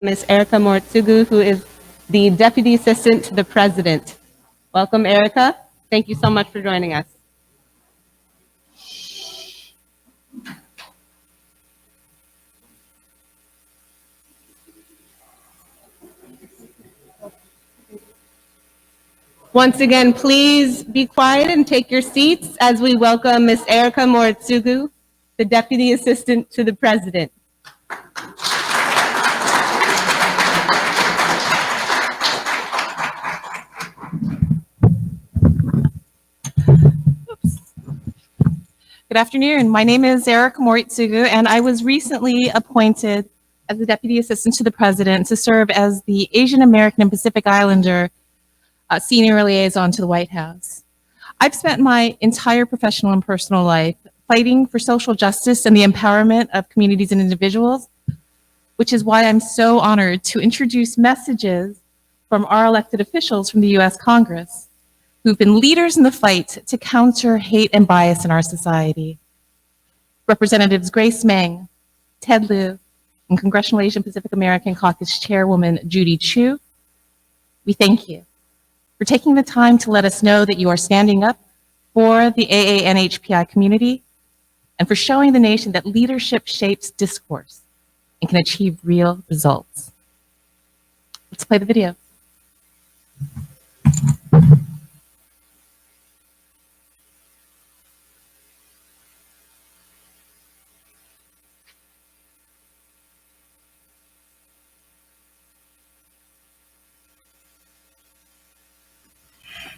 Ms. Erica Moritsugu, who is the Deputy Assistant to the President. Welcome, Erica. Thank you so much for joining us. Once again, please be quiet and take your seats as we welcome Ms. Erica Moritsugu, the Deputy Assistant to the President. Good afternoon. My name is Erica Moritsugu, and I was recently appointed as the Deputy Assistant to the President to serve as the Asian American and Pacific Islander Senior Liaison to the White House. I've spent my entire professional and personal life fighting for social justice and the empowerment of communities and individuals, which is why I'm so honored to introduce messages from our elected officials from the U.S. Congress, who've been leaders in the fight to counter hate and bias in our society. Representatives Grace Meng, Ted Lieu, and Congressional Asian Pacific American Caucus Chairwoman Judy Chu, we thank you for taking the time to let us know that you are standing up for the AANHPI community and for showing the nation that leadership shapes discourse and can achieve real results. Let's play the video.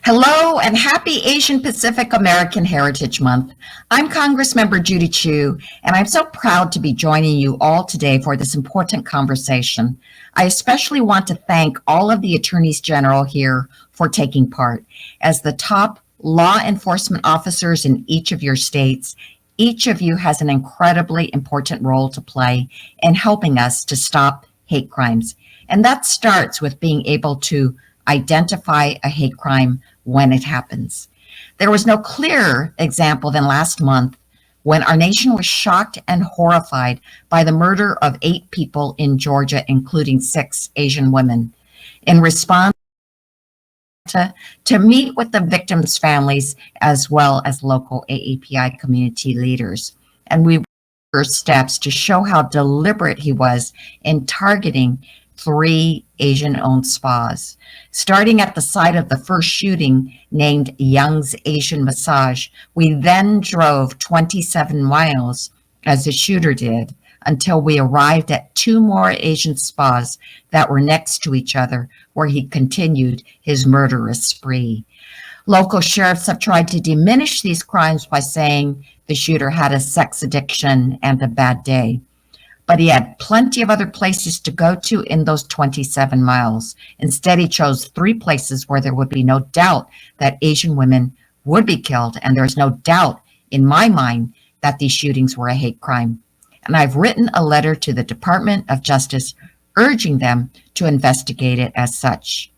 Hello and happy Asian Pacific American Heritage Month. I'm Congressmember Judy Chu, and I'm so proud to be joining you all today for this important conversation. I especially want to thank all of the attorneys general here for taking part. As the top law enforcement officers in each of your states, each of you has an incredibly important role to play in helping us to stop hate crimes. And that starts with being able to identify a hate crime when it happens. There was no clearer example than last month when our nation was shocked and horrified by the murder of 8 people in Georgia, including 6 Asian women. In response, to meet with the victims' families as well as local AAPI community leaders. And we took steps to show how deliberate he was in targeting 3 Asian-owned spas. Starting at the site of the first shooting, named Young's Asian Massage, we then drove 27 miles, as the shooter did, until we arrived at 2 more Asian spas that were next to each other, where he continued his murderous spree. Local sheriffs have tried to diminish these crimes by saying the shooter had a sex addiction and a bad day. But he had plenty of other places to go to in those 27 miles. Instead, he chose 3 places where there would be no doubt that Asian women would be killed, and there's no doubt in my mind that these shootings were a hate crime. And I've written a letter to the Department of Justice urging them to investigate it as such.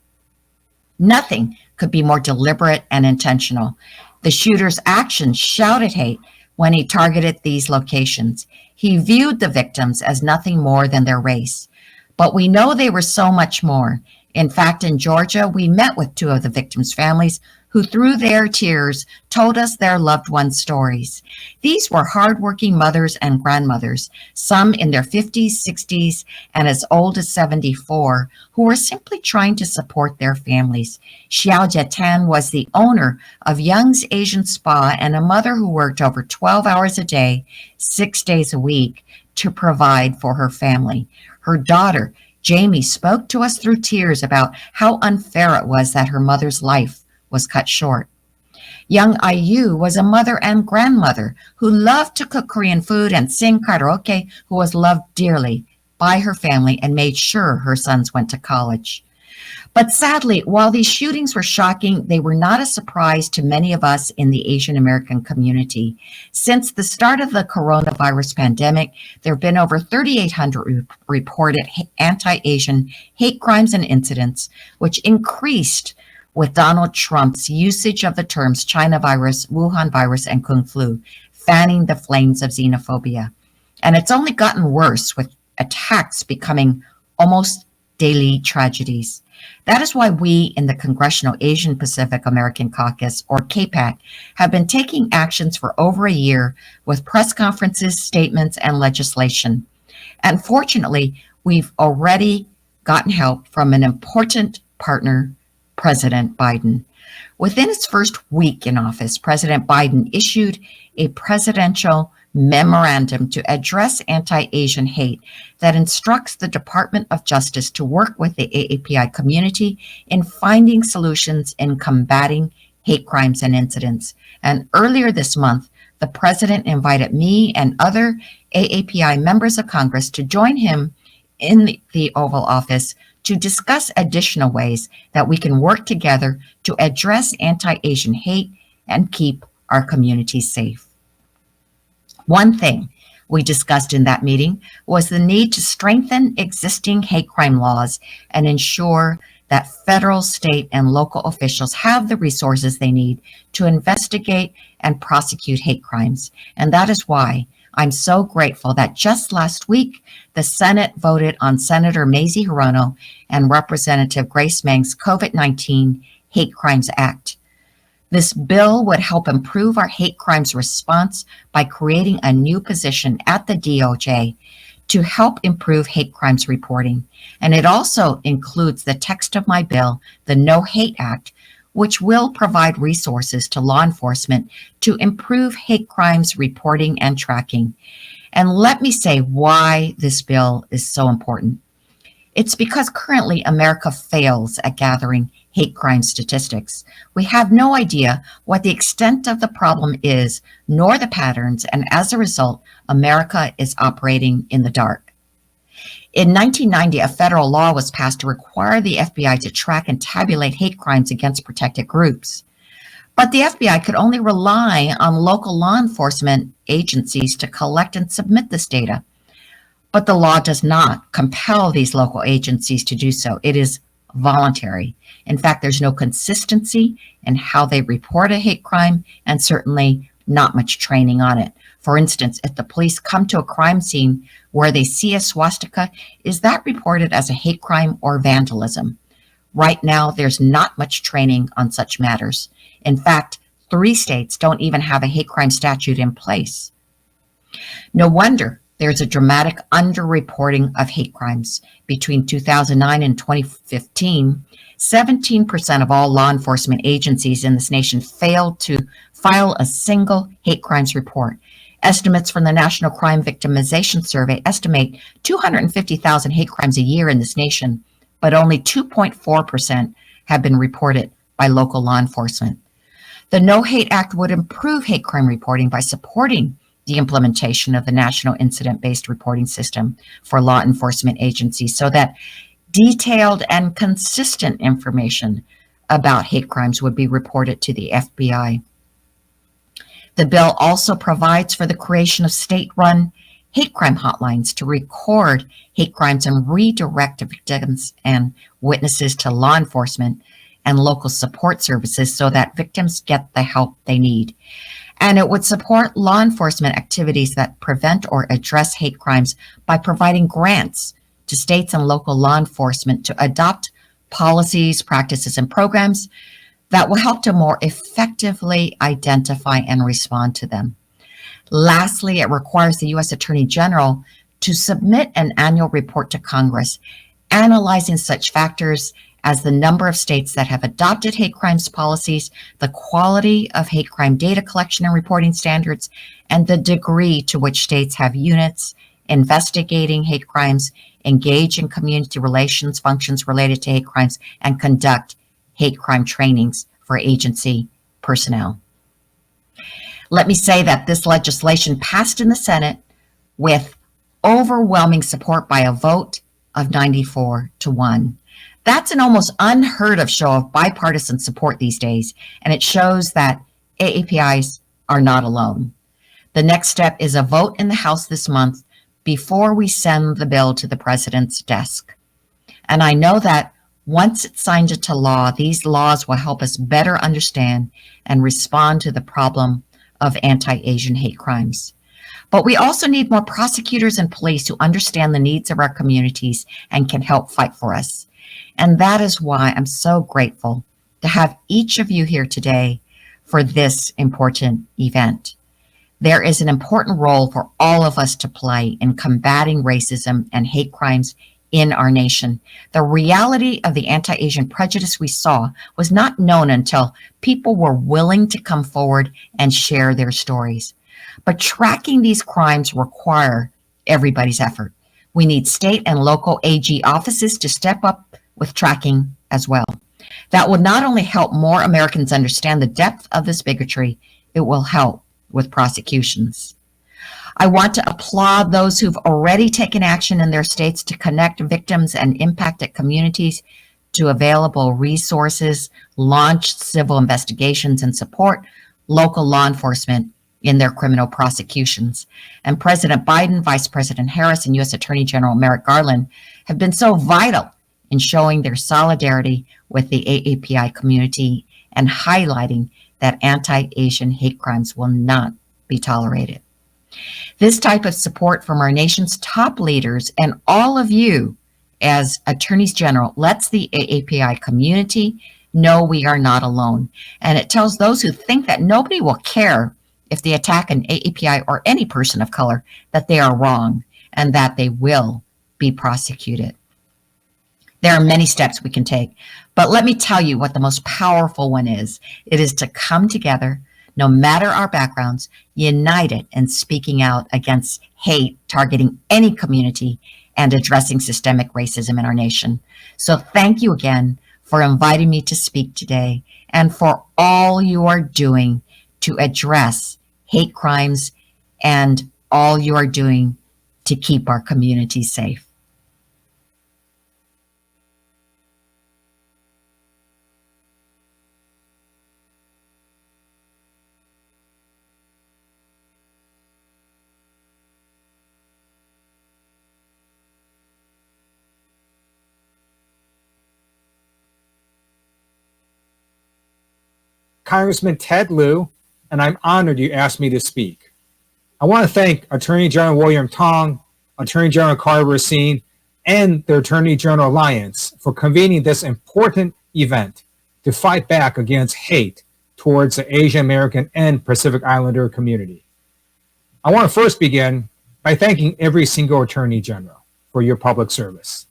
Nothing could be more deliberate and intentional. The shooter's actions shouted hate when he targeted these locations. He viewed the victims as nothing more than their race. But we know they were so much more. In fact, in Georgia, we met with 2 of the victims' families who, through their tears, told us their loved ones' stories. These were hardworking mothers and grandmothers, some in their 50s, 60s, and as old as 74, who were simply trying to support their families. Xiao Jiatan was the owner of Young's Asian Spa and a mother who worked over 12 hours a day, 6 days a week, to provide for her family. Her daughter, Jamie, spoke to us through tears about how unfair it was that her mother's life was cut short. Young IU was a mother and grandmother who loved to cook Korean food and sing karaoke, who was loved dearly by her family and made sure her sons went to college. But sadly, while these shootings were shocking, they were not a surprise to many of us in the Asian American community. Since the start of the coronavirus pandemic, there have been over 3,800 reported anti-Asian hate crimes and incidents, which increased with Donald Trump's usage of the terms China virus, Wuhan virus, and Kung flu, fanning the flames of xenophobia. And it's only gotten worse with attacks becoming almost daily tragedies. That is why we in the Congressional Asian Pacific American Caucus, or CAPAC, have been taking actions for over a year with press conferences, statements, and legislation. And fortunately, we've already gotten help from an important partner, President Biden. Within his first week in office, President Biden issued a presidential memorandum to address anti-Asian hate that instructs the Department of Justice to work with the AAPI community in finding solutions in combating hate crimes and incidents. And earlier this month, the president invited me and other AAPI members of Congress to join him in the Oval Office to discuss additional ways that we can work together to address anti-Asian hate and keep our communities safe. One thing we discussed in that meeting was the need to strengthen existing hate crime laws and ensure that federal, state, and local officials have the resources they need to investigate and prosecute hate crimes. And that is why I'm so grateful that just last week, the Senate voted on Senator Mazie Hirono and Representative Grace Meng's COVID-19 Hate Crimes Act. This bill would help improve our hate crimes response by creating a new position at the DOJ to help improve hate crimes reporting. And it also includes the text of my bill, the No Hate Act, which will provide resources to law enforcement to improve hate crimes reporting and tracking. And let me say why this bill is so important. It's because currently America fails at gathering hate crime statistics. We have no idea what the extent of the problem is, nor the patterns, and as a result, America is operating in the dark. In 1990, a federal law was passed to require the FBI to track and tabulate hate crimes against protected groups. But the FBI could only rely on local law enforcement agencies to collect and submit this data. But the law does not compel these local agencies to do so. It is voluntary. In fact, there's no consistency in how they report a hate crime, and certainly not much training on it. For instance, if the police come to a crime scene where they see a swastika, is that reported as a hate crime or vandalism? Right now, there's not much training on such matters. In fact, 3 states don't even have a hate crime statute in place. No wonder there's a dramatic underreporting of hate crimes. Between 2009 and 2015, 17% of all law enforcement agencies in this nation failed to file a single hate crimes report. Estimates from the National Crime Victimization Survey estimate 250,000 hate crimes a year in this nation, but only 2.4% have been reported by local law enforcement. The No Hate Act would improve hate crime reporting by supporting the implementation of the National Incident-Based Reporting System for law enforcement agencies so that detailed and consistent information about hate crimes would be reported to the FBI. The bill also provides for the creation of state-run hate crime hotlines to record hate crimes and redirect victims and witnesses to law enforcement and local support services so that victims get the help they need. And it would support law enforcement activities that prevent or address hate crimes by providing grants to states and local law enforcement to adopt policies, practices, and programs that will help to more effectively identify and respond to them. Lastly, it requires the U.S. Attorney General to submit an annual report to Congress, analyzing such factors as the number of states that have adopted hate crimes policies, the quality of hate crime data collection and reporting standards, and the degree to which states have units investigating hate crimes, engage in community relations functions related to hate crimes, and conduct hate crime trainings for agency personnel. Let me say that this legislation passed in the Senate with overwhelming support by a vote of 94-1. That's an almost unheard of show of bipartisan support these days, and it shows that AAPIs are not alone. The next step is a vote in the House this month before we send the bill to the president's desk. And I know that once it's signed into law, these laws will help us better understand and respond to the problem of anti-Asian hate crimes. But we also need more prosecutors and police who understand the needs of our communities and can help fight for us. And that is why I'm so grateful to have each of you here today for this important event. There is an important role for all of us to play in combating racism and hate crimes in our nation. The reality of the anti-Asian prejudice we saw was not known until people were willing to come forward and share their stories. But tracking these crimes require everybody's effort. We need state and local AG offices to step up with tracking as well. That will not only help more Americans understand the depth of this bigotry, it will help with prosecutions. I want to applaud those who've already taken action in their states to connect victims and impacted communities to available resources, launch civil investigations, and support local law enforcement in their criminal prosecutions. And President Biden, Vice President Harris, and U.S. Attorney General Merrick Garland have been so vital in showing their solidarity with the AAPI community and highlighting that anti-Asian hate crimes will not be tolerated. This type of support from our nation's top leaders and all of you as attorneys general lets the AAPI community know we are not alone. And it tells those who think that nobody will care if they attack an AAPI or any person of color that they are wrong and that they will be prosecuted. There are many steps we can take, but let me tell you what the most powerful one is. It is to come together, no matter our backgrounds, united in speaking out against hate targeting any community and addressing systemic racism in our nation. So thank you again for inviting me to speak today and for all you are doing to address hate crimes and all you are doing to keep our communities safe. Congressman Ted Lieu, and I'm honored you asked me to speak. I want to thank Attorney General William Tong, Attorney General Carter Racine, and the Attorney General Alliance for convening this important event to fight back against hate towards the Asian American and Pacific Islander community. I want to first begin by thanking every single Attorney General for your public service.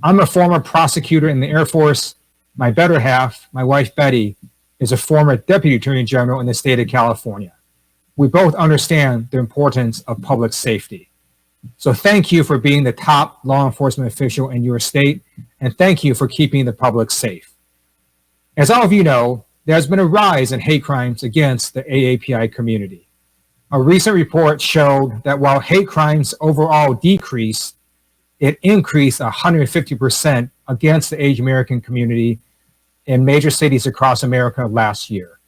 I'm a former prosecutor in the Air Force. My better half, my wife Betty, is a former Deputy Attorney General in the state of California. We both understand the importance of public safety. So thank you for being the top law enforcement official in your state, and thank you for keeping the public safe. As all of you know, there's been a rise in hate crimes against the AAPI community. A recent report showed that while hate crimes overall decreased, it increased 150% against the Asian American community in major cities across America last year.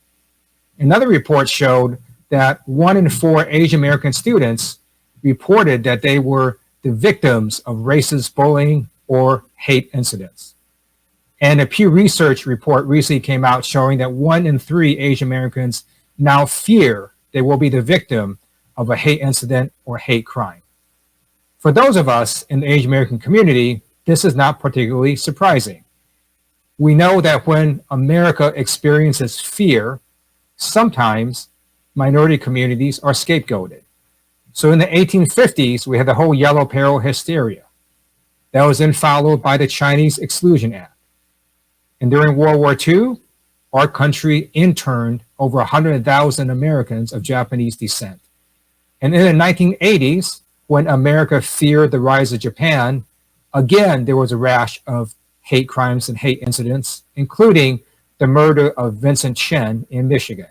Another report showed that 1 in 4 Asian American students reported that they were the victims of racist bullying or hate incidents. And a Pew Research report recently came out showing that 1 in 3 Asian Americans now fear they will be the victim of a hate incident or hate crime. For those of us in the Asian American community, this is not particularly surprising. We know that when America experiences fear, sometimes minority communities are scapegoated. So in the 1850s, we had the whole Yellow Peril hysteria. That was then followed by the Chinese Exclusion Act. And during World War II, our country interned over 100,000 Americans of Japanese descent. And in the 1980s, when America feared the rise of Japan, again, there was a rash of hate crimes and hate incidents, including the murder of Vincent Chen in Michigan.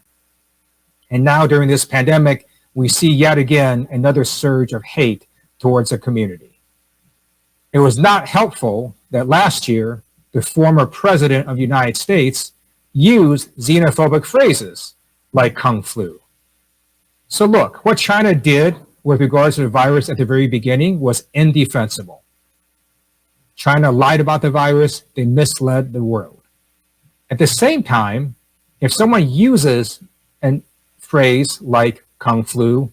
And now during this pandemic, we see yet again another surge of hate towards the community. It was not helpful that last year, the former president of the United States used xenophobic phrases like Kung flu. So look, what China did with regards to the virus at the very beginning was indefensible. China lied about the virus, they misled the world. At the same time, if someone uses a phrase like Kung flu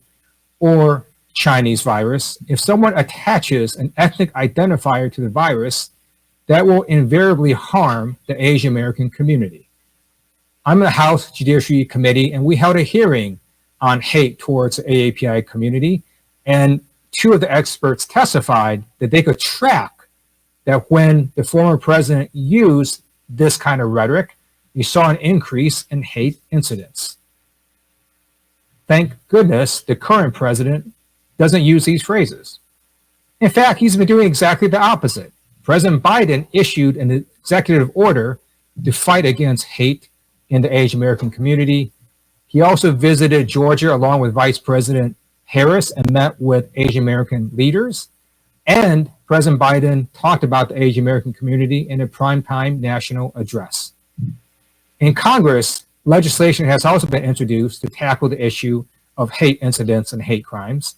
or Chinese virus, if someone attaches an ethnic identifier to the virus, that will invariably harm the Asian American community. I'm in the House Judiciary Committee, and we held a hearing on hate towards the AAPI community, and two of the experts testified that they could track that when the former president used this kind of rhetoric, you saw an increase in hate incidents. Thank goodness the current president doesn't use these phrases. In fact, he's been doing exactly the opposite. President Biden issued an executive order to fight against hate in the Asian American community. He also visited Georgia along with Vice President Harris and met with Asian American leaders. And President Biden talked about the Asian American community in a primetime national address. In Congress, legislation has also been introduced to tackle the issue of hate incidents and hate crimes.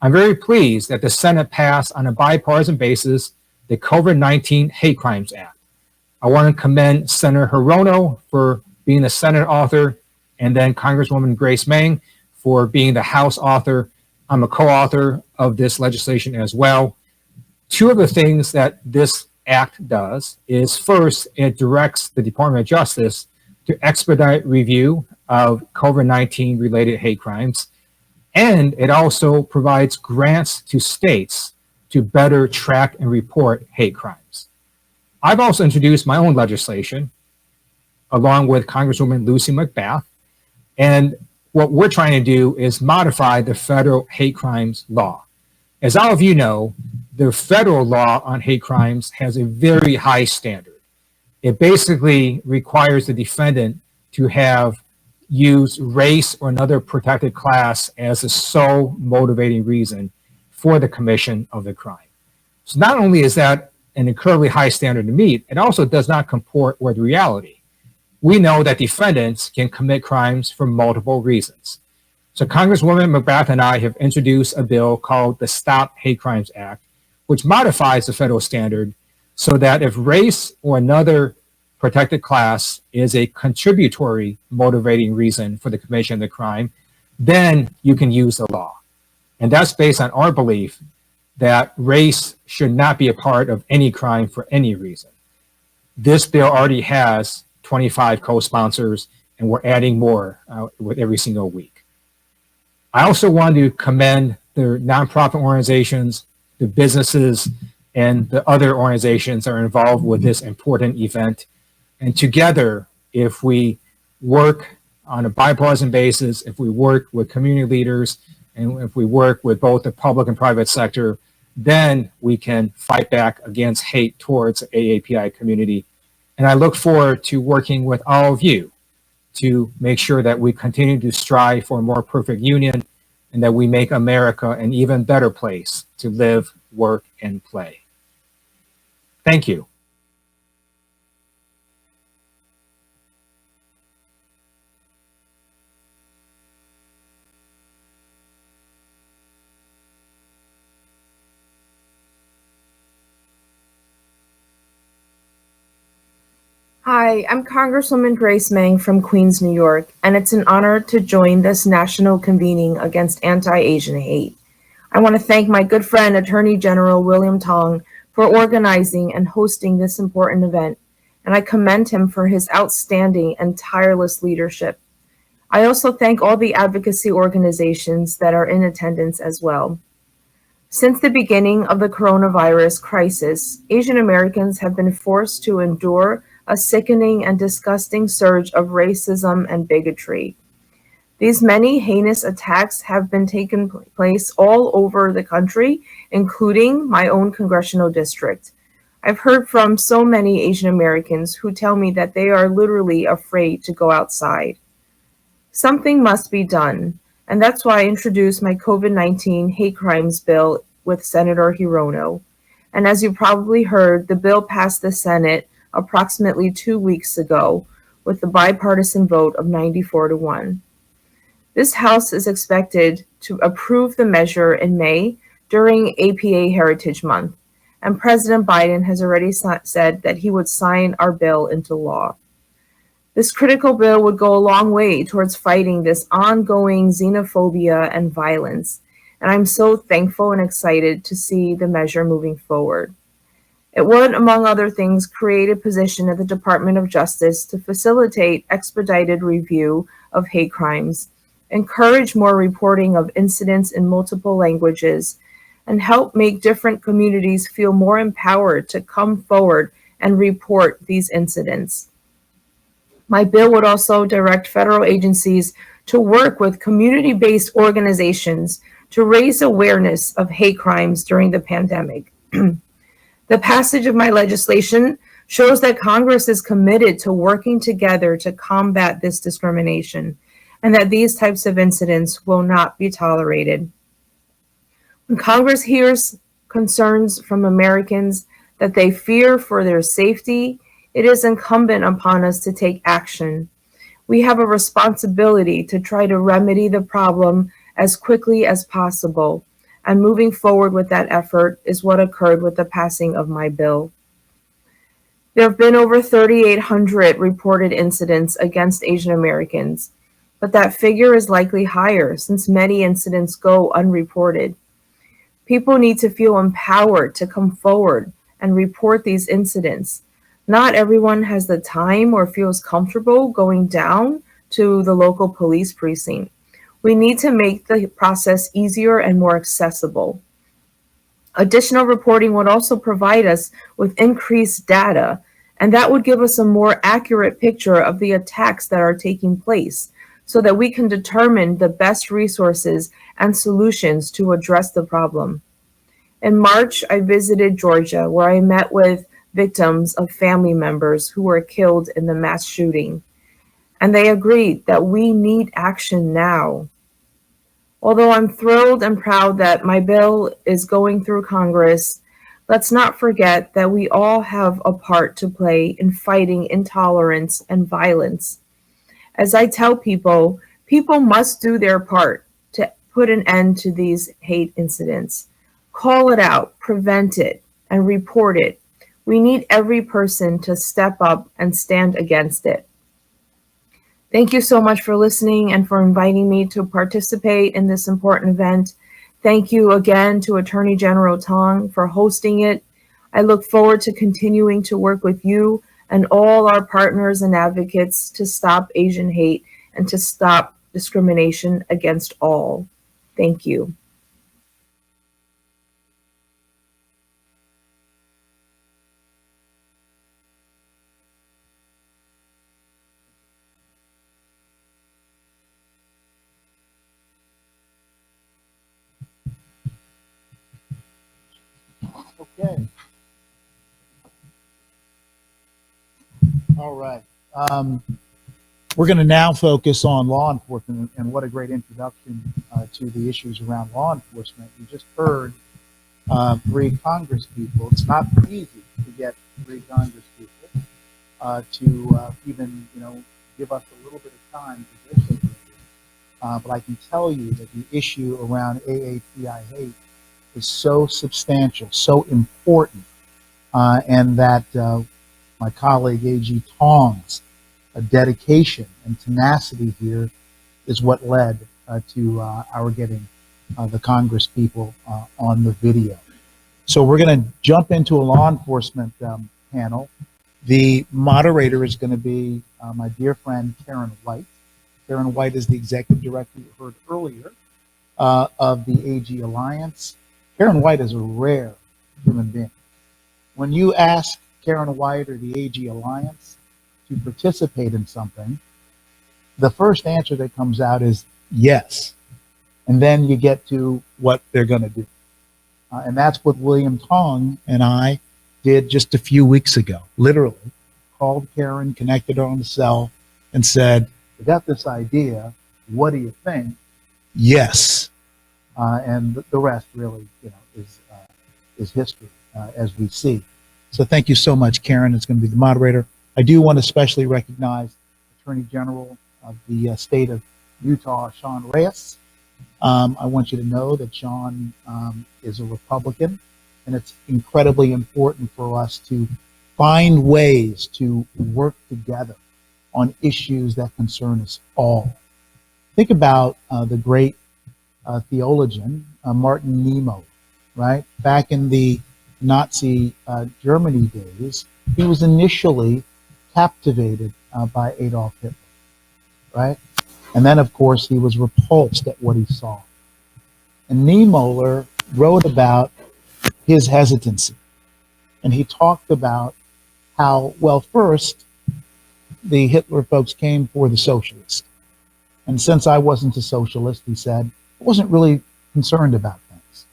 I'm very pleased that the Senate passed on a bipartisan basis the COVID-19 Hate Crimes Act. I want to commend Senator Hirono for being the Senate author, and then Congresswoman Grace Meng for being the House author. I'm a co-author of this legislation as well. Two of the things that this act does is, first, it directs the Department of Justice to expedite review of COVID-19 related hate crimes. And it also provides grants to states to better track and report hate crimes. I've also introduced my own legislation along with Congresswoman Lucy McBath. And what we're trying to do is modify the federal hate crimes law. As all of you know, the federal law on hate crimes has a very high standard. It basically requires the defendant to have used race or another protected class as the sole motivating reason for the commission of the crime. So not only is that an incredibly high standard to meet, it also does not comport with reality. We know that defendants can commit crimes for multiple reasons. So Congresswoman McBath and I have introduced a bill called the Stop Hate Crimes Act, which modifies the federal standard so that if race or another protected class is a contributory motivating reason for the commission of the crime, then you can use the law. And that's based on our belief that race should not be a part of any crime for any reason. This bill already has 25 co-sponsors, and we're adding more with every single week. I also want to commend the nonprofit organizations, the businesses, and the other organizations that are involved with this important event. And together, if we work on a bipartisan basis, if we work with community leaders, and if we work with both the public and private sector, then we can fight back against hate towards the AAPI community. And I look forward to working with all of you to make sure that we continue to strive for a more perfect union and that we make America an even better place to live, work, and play. Thank you. Hi, I'm Congresswoman Grace Meng from Queens, New York, and it's an honor to join this national convening against anti-Asian hate. I want to thank my good friend, Attorney General William Tong, for organizing and hosting this important event, and I commend him for his outstanding and tireless leadership. I also thank all the advocacy organizations that are in attendance as well. Since the beginning of the coronavirus crisis, Asian Americans have been forced to endure a sickening and disgusting surge of racism and bigotry. These many heinous attacks have been taking place all over the country, including my own congressional district. I've heard from so many Asian Americans who tell me that they are literally afraid to go outside. Something must be done, and that's why I introduced my COVID-19 hate crimes bill with Senator Hirono. And as you probably heard, the bill passed the Senate approximately 2 weeks ago with a bipartisan vote of 94-1. This House is expected to approve the measure in May during APA Heritage Month, and President Biden has already said that he would sign our bill into law. This critical bill would go a long way towards fighting this ongoing xenophobia and violence, and I'm so thankful and excited to see the measure moving forward. It would, among other things, create a position at the Department of Justice to facilitate expedited review of hate crimes, encourage more reporting of incidents in multiple languages, and help make different communities feel more empowered to come forward and report these incidents. My bill would also direct federal agencies to work with community-based organizations to raise awareness of hate crimes during the pandemic. The passage of my legislation shows that Congress is committed to working together to combat this discrimination and that these types of incidents will not be tolerated. When Congress hears concerns from Americans that they fear for their safety, it is incumbent upon us to take action. We have a responsibility to try to remedy the problem as quickly as possible, and moving forward with that effort is what occurred with the passing of my bill. There have been over 3,800 reported incidents against Asian Americans, but that figure is likely higher since many incidents go unreported. People need to feel empowered to come forward and report these incidents. Not everyone has the time or feels comfortable going down to the local police precinct. We need to make the process easier and more accessible. Additional reporting would also provide us with increased data, and that would give us a more accurate picture of the attacks that are taking place so that we can determine the best resources and solutions to address the problem. In March, I visited Georgia, where I met with victims of family members who were killed in the mass shooting, and they agreed that we need action now. Although I'm thrilled and proud that my bill is going through Congress, let's not forget that we all have a part to play in fighting intolerance and violence. As I tell people, people must do their part to put an end to these hate incidents. Call it out, prevent it, and report it. We need every person to step up and stand against it. Thank you so much for listening and for inviting me to participate in this important event. Thank you again to Attorney General Tong for hosting it. I look forward to continuing to work with you and all our partners and advocates to stop Asian hate and to stop discrimination against all. Thank you. Okay. All right. We're going to now focus on law enforcement, and what a great introduction to the issues around law enforcement. You just heard 3 Congress people. It's not easy to get 3 Congress people to even, give us a little bit of time to listen to this. But I can tell you that the issue around AAPI hate is so substantial, so important, and that my colleague AG Tong's dedication and tenacity here is what led to our getting the Congress people on the video. So we're going to jump into a law enforcement panel. The moderator is going to be my dear friend Karen White. Karen White is the executive director you heard earlier of the AG Alliance. Karen White is a rare human being. When you ask Karen White or the AG Alliance to participate in something, the first answer that comes out is yes. And then you get to what they're going to do. And that's what William Tong and I did just a few weeks ago. Literally called Karen, connected her on the cell, and said, "We got this idea. What do you think?" Yes. And the rest really, is history, as we see. So thank you so much, Karen. It's going to be the moderator. I do want to especially recognize Attorney General of the state of Utah, Sean Reyes. I want you to know that Sean is a Republican, and it's incredibly important for us to find ways to work together on issues that concern us all. Think about the great theologian, Martin Niemöller, right? Back in the Nazi Germany days, he was initially captivated by Adolf Hitler, right? And then, of course, he was repulsed at what he saw. And Niemöller wrote about his hesitancy. And he talked about how, well, first, the Hitler folks came for the socialists. And since I wasn't a socialist, he said, I wasn't really concerned about things.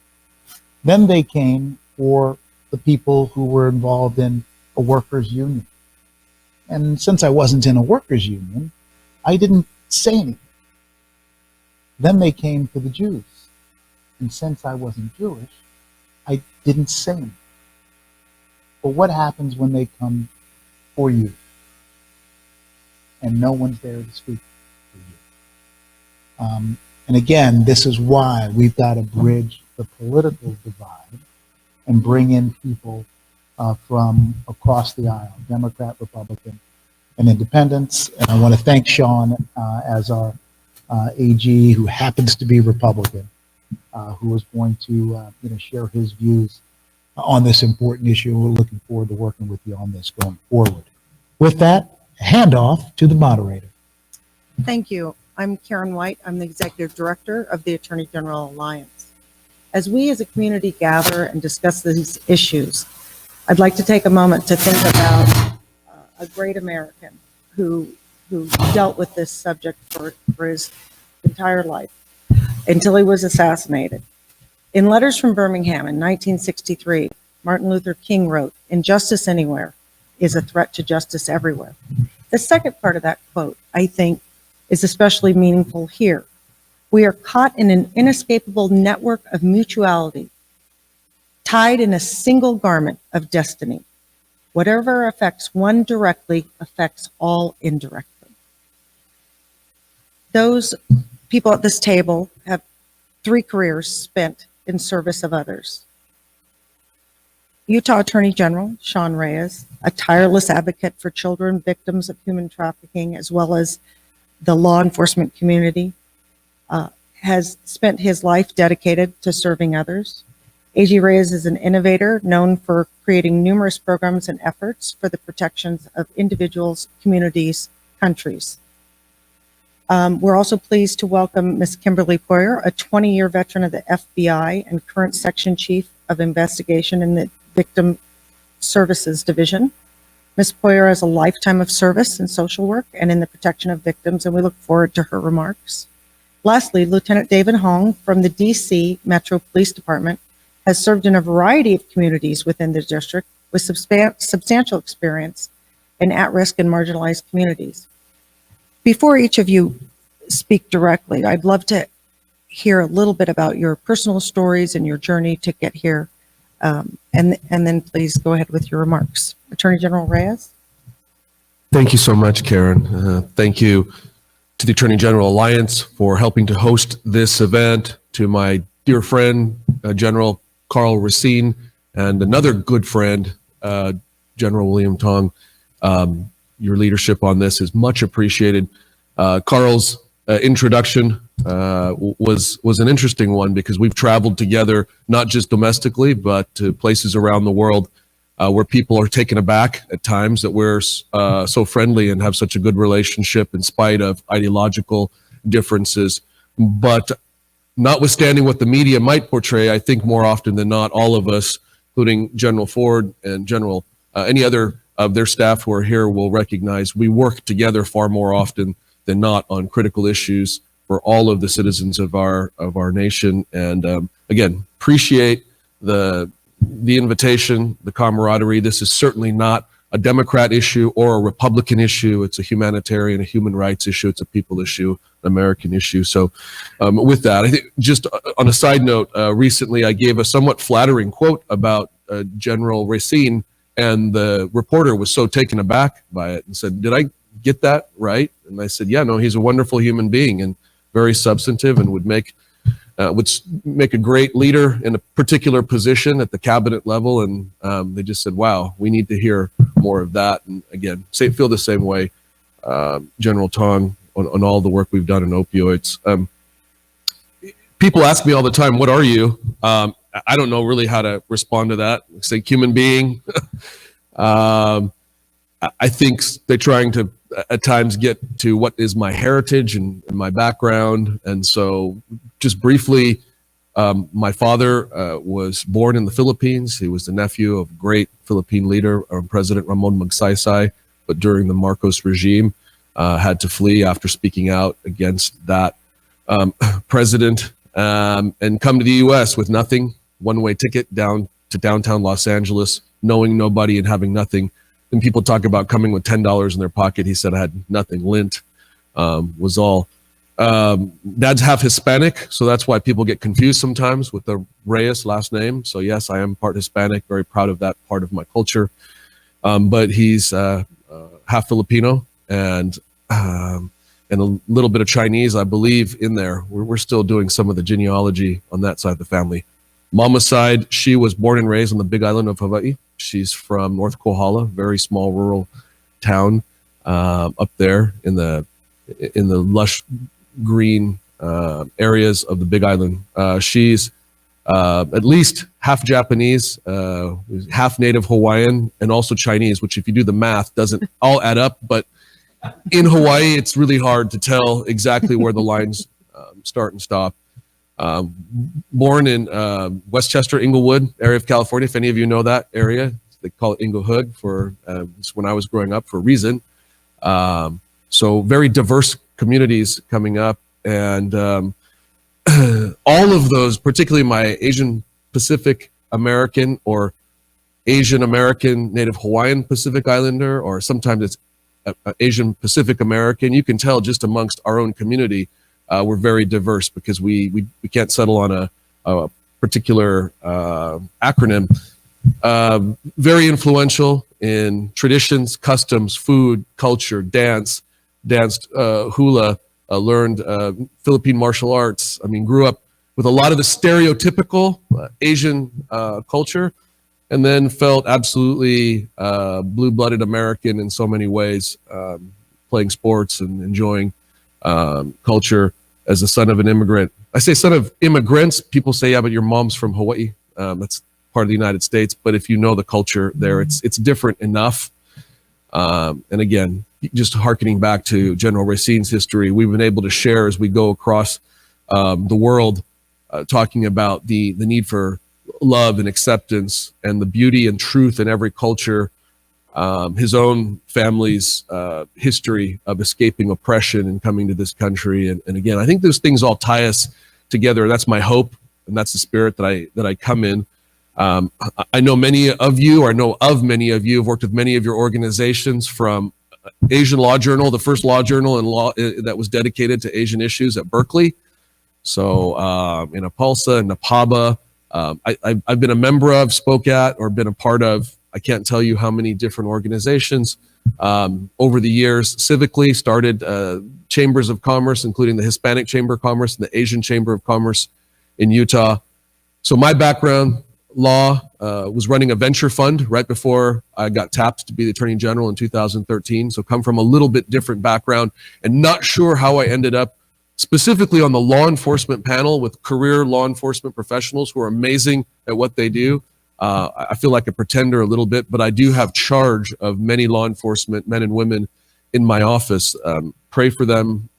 Then they came for the people who were involved in a workers' union. And since I wasn't in a workers' union, I didn't say anything. Then they came for the Jews. And since I wasn't Jewish, I didn't say anything. But what happens when they come for you? And no one's there to speak for you. And again, this is why we've got to bridge the political divide and bring in people from across the aisle, Democrat, Republican, and independents. And I want to thank Sean as our AG, who happens to be Republican, who is going to share his views on this important issue. We're looking forward to working with you on this going forward. With that, handoff to the moderator. Thank you. I'm Karen White. I'm the Executive Director of the Attorney General Alliance. As we as a community gather and discuss these issues, I'd like to take a moment to think about a great American who dealt with this subject for his entire life until he was assassinated. In Letters from Birmingham in 1963, Martin Luther King wrote, "Injustice anywhere is a threat to justice everywhere." The second part of that quote, I think, is especially meaningful here. We are caught in an inescapable network of mutuality, tied in a single garment of destiny. Whatever affects one directly affects all indirectly. Those people at this table have 3 careers spent in service of others. Utah Attorney General Sean Reyes, a tireless advocate for children victims of human trafficking, as well as the law enforcement community, has spent his life dedicated to serving others. AG Reyes is an innovator known for creating numerous programs and efforts for the protections of individuals, communities, countries. We're also pleased to welcome Ms. Kimberly Poyer, a 20-year veteran of the FBI and current Section Chief of Investigation in the Victim Services Division. Ms. Poyer has a lifetime of service in social work and in the protection of victims, and we look forward to her remarks. Lastly, Lieutenant David Hong from the DC Metro Police Department has served in a variety of communities within the district with substantial experience in at-risk and marginalized communities. Before each of you speak directly, I'd love to hear a little bit about your personal stories and your journey to get here. And then please go ahead with your remarks. Attorney General Reyes. Thank you so much, Karen. Thank you to the Attorney General Alliance for helping to host this event, to my dear friend, General Carl Racine, and another good friend, General William Tong. Your leadership on this is much appreciated. Carl's introduction was an interesting one because we've traveled together, not just domestically, but to places around the world where people are taken aback at times that we're so friendly and have such a good relationship in spite of ideological differences. But notwithstanding what the media might portray, I think more often than not, all of us, including General Ford and General any other of their staff who are here, will recognize we work together far more often than not on critical issues for all of the citizens of our nation. And again, appreciate the invitation, the camaraderie. This is certainly not a Democrat issue or a Republican issue. It's a humanitarian, a human rights issue. It's a people issue, an American issue. So with that, I think just on a side note, recently I gave a somewhat flattering quote about General Racine, and the reporter was so taken aback by it and said, "Did I get that right?" And I said, "Yeah, no, he's a wonderful human being and very substantive and would make a great leader in a particular position at the cabinet level." And they just said, "Wow, we need to hear more of that." And again, feel the same way, General Tong, on all the work we've done in opioids. people ask me all the time, what are you? I don't know really how to respond to that. Say human being. I think they're trying to at times get to what is my heritage and my background. And so just briefly, my father was born in the Philippines. He was the nephew of great Philippine leader, President Ramon Magsaysay, but during the Marcos regime, had to flee after speaking out against that president, and come to the U.S. with nothing, one-way ticket down to downtown Los Angeles, knowing nobody and having nothing. And people talk about coming with $10 in their pocket. He said, I had nothing. Lint was all. Dad's half Hispanic, so that's why people get confused sometimes with the Reyes last name. So yes, I am part Hispanic, very proud of that part of my culture. But he's half Filipino and a little bit of Chinese, I believe, in there. We're still doing some of the genealogy on that side of the family. Mama's side, she was born and raised on the Big Island of Hawaii. She's from North Kohala, very small rural town up there in the lush green areas of the Big Island. She's at least half Japanese, half Native Hawaiian, and also Chinese, which if you do the math doesn't all add up. But in Hawaii, it's really hard to tell exactly where the lines start and stop. Born in Westchester, Inglewood area of California. If any of you know that area, they call it Inglehood for when I was growing up for a reason. So very diverse communities coming up, and all of those, particularly my Asian Pacific American or Asian American Native Hawaiian Pacific Islander, or sometimes it's Asian Pacific American, you can tell just amongst our own community, we're very diverse because we can't settle on a particular acronym. Very influential in traditions, customs, food, culture, danced hula, learned Philippine martial arts. I mean, grew up with a lot of the stereotypical Asian culture, and then felt absolutely blue-blooded American in so many ways, playing sports and enjoying culture as a son of an immigrant. I say son of immigrants. People say, yeah, but your mom's from Hawaii. That's part of the United States. But if you know the culture there, it's different enough. And again, just hearkening back to General Racine's history, we've been able to share as we go across the world, talking about the need for love and acceptance and the beauty and truth in every culture. His own family's history of escaping oppression and coming to this country. And again, I think those things all tie us together. That's my hope, and that's the spirit that I come in. I know many of you, or I know of many of you, have worked with many of your organizations, from Asian Law Journal, the first law journal in law that was dedicated to Asian issues at Berkeley. So in APULSA and NAPABA, I've been a member of, spoke at, or been a part of, I can't tell you how many different organizations over the years. Civically, started chambers of commerce, including the Hispanic Chamber of Commerce and the Asian Chamber of Commerce in Utah. So my background, law, was running a venture fund right before I got tapped to be the Attorney General in 2013. So come from a little bit different background, and not sure how I ended up specifically on the law enforcement panel with career law enforcement professionals who are amazing at what they do. I feel like a pretender a little bit, but I do have charge of many law enforcement men and women in my office. Pray for them,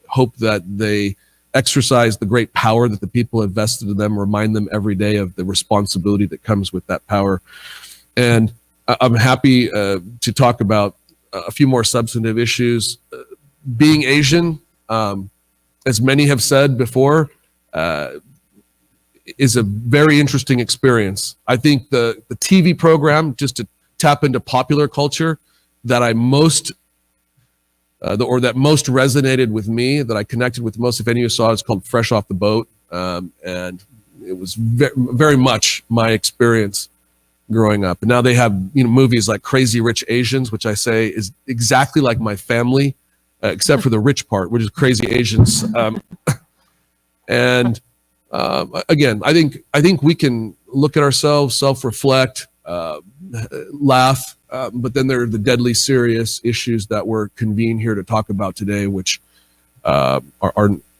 hope that they exercise the great power that the people have vested in them, remind them every day of the responsibility that comes with that power. And I'm happy to talk about a few more substantive issues. Being Asian, as many have said before, is a very interesting experience. I think the TV program, just to tap into popular culture, that I most that most resonated with me, that I connected with most, if any of you saw it, it's called Fresh Off the Boat. And it was very much my experience growing up. And now they have movies like Crazy Rich Asians, which I say is exactly like my family, except for the rich part, which is Crazy Asians. And again, I think we can look at ourselves, self-reflect, laugh, but then there are the deadly serious issues that we're convened here to talk about today, which are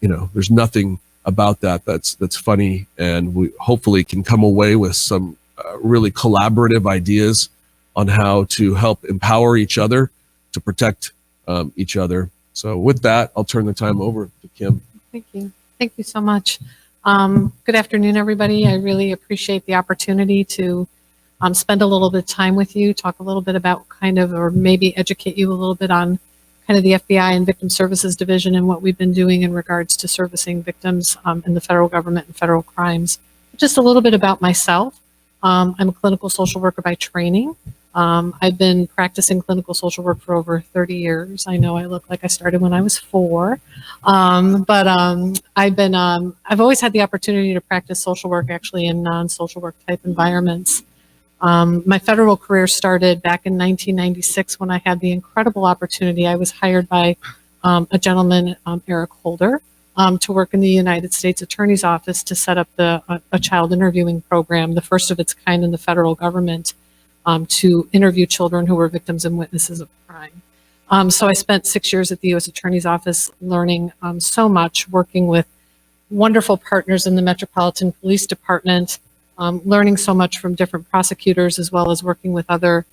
there's nothing about that. That's funny, and we hopefully can come away with some really collaborative ideas on how to help empower each other to protect each other. So with that, I'll turn the time over to Kim. Thank you. Thank you so much. Good afternoon, everybody. I really appreciate the opportunity to spend a little bit of time with you, talk a little bit about or maybe educate you a little bit on kind of the FBI and Victim Services Division and what we've been doing in regards to servicing victims in the federal government and federal crimes. Just a little bit about myself. I'm a clinical social worker by training. I've been practicing clinical social work for over 30 years. I know I look like I started when I was 4, but I've always had the opportunity to practice social work actually in non-social work type environments. My federal career started back in 1996 when I had the incredible opportunity. I was hired by a gentleman, Eric Holder, to work in the United States Attorney's Office to set up a child interviewing program, the first of its kind in the federal government, to interview children who were victims and witnesses of crime. So I spent 6 years at the U.S. Attorney's Office learning so much, working with wonderful partners in the Metropolitan Police Department, learning so much from different prosecutors, as well as working with other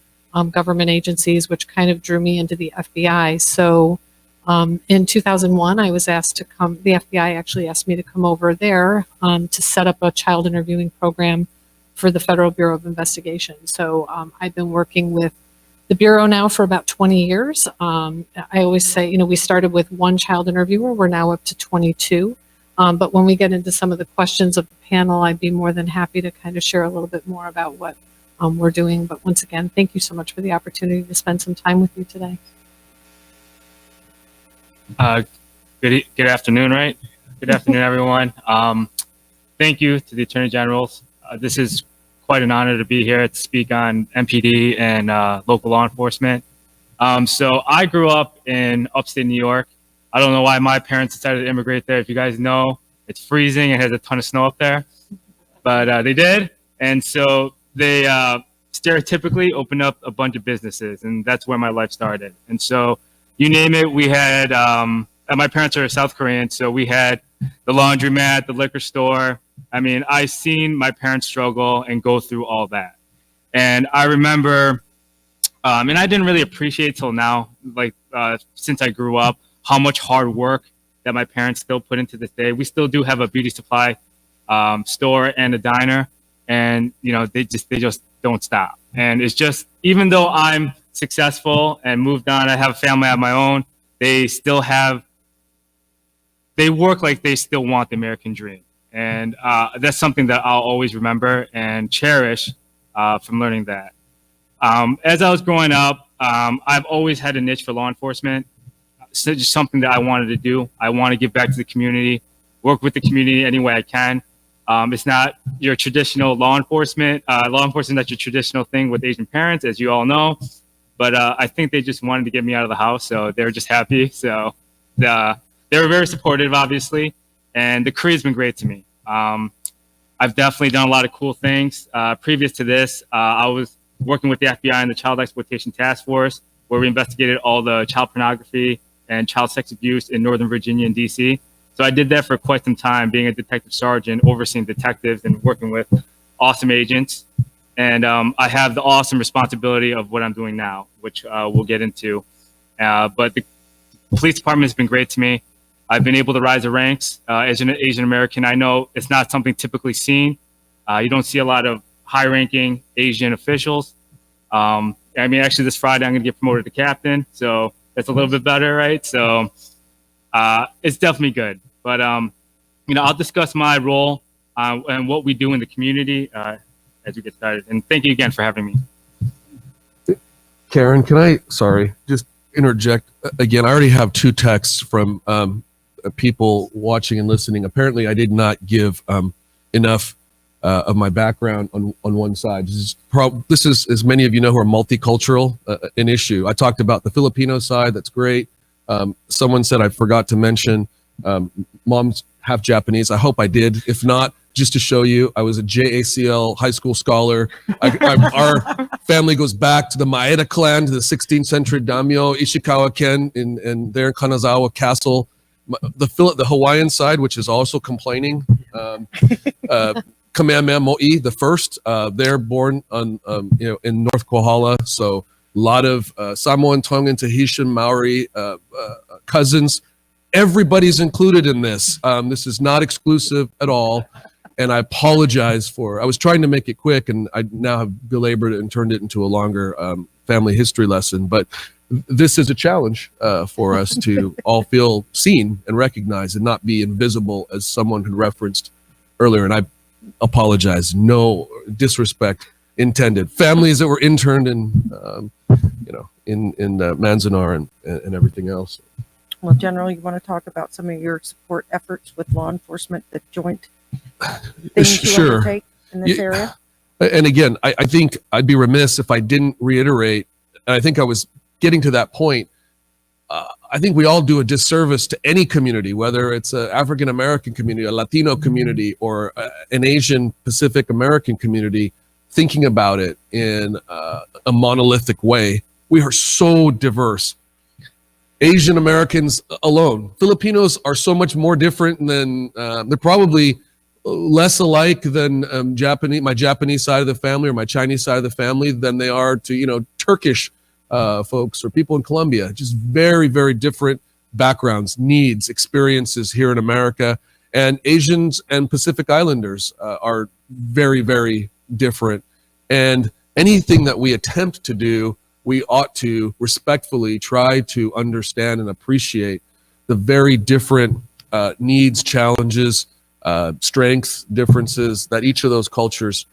government agencies, which kind of drew me into the FBI. So in 2001, I was asked to come, the FBI actually asked me to come over there to set up a child interviewing program for the Federal Bureau of Investigation. So I've been working with the Bureau now for about 20 years. I always say, we started with 1 child interviewer. We're now up to 22. But when we get into some of the questions of the panel, I'd be more than happy to kind of share a little bit more about what we're doing. But once again, thank you so much for the opportunity to spend some time with you today. Good afternoon, right? Good afternoon, everyone. Thank you to the Attorney Generals. This is quite an honor to be here to speak on MPD and local law enforcement. So I grew up in upstate New York. I don't know why my parents decided to immigrate there. If you guys know, it's freezing and has a ton of snow up there, but they did. And so they stereotypically opened up a bunch of businesses, and that's where my life started. And so you name it, we had, my parents are South Korean, so we had the laundromat, the liquor store. I mean, I've seen my parents struggle and go through all that. And I remember, and I didn't really appreciate till now, since I grew up, how much hard work that my parents still put into this day. We still do have a beauty supply store and a diner, and they just don't stop. And it's just, even though I'm successful and moved on, I have a family of my own, they work like they still want the American dream. And that's something that I'll always remember and cherish from learning that. As I was growing up, I've always had a niche for law enforcement. It's just something that I wanted to do. I want to give back to the community, work with the community any way I can. It's not your traditional law enforcement. Law enforcement is not your traditional thing with Asian parents, as you all know. But I think they just wanted to get me out of the house, so they were just happy. So they were very supportive, obviously, and the career's been great to me. I've definitely done a lot of cool things. Previous to this, I was working with the FBI and the Child Exploitation Task Force, where we investigated all the child pornography and child sex abuse in Northern Virginia and DC. So I did that for quite some time, being a detective sergeant, overseeing detectives and working with awesome agents. And I have the awesome responsibility of what I'm doing now, which we'll get into. But the police department has been great to me. I've been able to rise the ranks as an Asian American. I know it's not something typically seen. You don't see a lot of high-ranking Asian officials. I mean, actually, this Friday I'm going to get promoted to captain, so that's a little bit better, right? So it's definitely good. But I'll discuss my role and what we do in the community as we get started. And thank you again for having me. Karen, can I, just interject again? I already have 2 texts from people watching and listening. Apparently, I did not give enough of my background on one side. This is, as many of you know who are multicultural, an issue. I talked about the Filipino side. That's great. Someone said I forgot to mention mom's half Japanese. I hope I did. If not, just to show you, I was a JACL high school scholar. Our family goes back to the Maeda clan, to the 16th century daimyo Ishikawa Ken in there in Kanazawa Castle. the Hawaiian side, which is also complaining. Kamehameha Mo'i the first. They're born on in North Kohala, so a lot of Samoan, Tongan, Tahitian, Maori cousins. Everybody's included in this. This is not exclusive at all. And I apologize I was trying to make it quick, and I now have belabored it and turned it into a longer family history lesson. But this is a challenge for us to all feel seen and recognized and not be invisible, as someone had referenced earlier. And I apologize. No disrespect intended. Families that were interned in, in Manzanar and everything else. Well, General, you want to talk about some of your support efforts with law enforcement, the joint things you undertake in this area? And again, I think I'd be remiss if I didn't reiterate, and I think I was getting to that point. I think we all do a disservice to any community, whether it's an African American community, a Latino community, or an Asian Pacific American community, thinking about it in a monolithic way. We are so diverse. Asian Americans alone, Filipinos are so much more different than they're probably less alike than my Japanese side of the family or my Chinese side of the family than they are to Turkish folks or people in Colombia. Just very, very different backgrounds, needs, experiences here in America. And Asians and Pacific Islanders are very, very different. And anything that we attempt to do, we ought to respectfully try to understand and appreciate the very different needs, challenges, strengths, differences that each of those cultures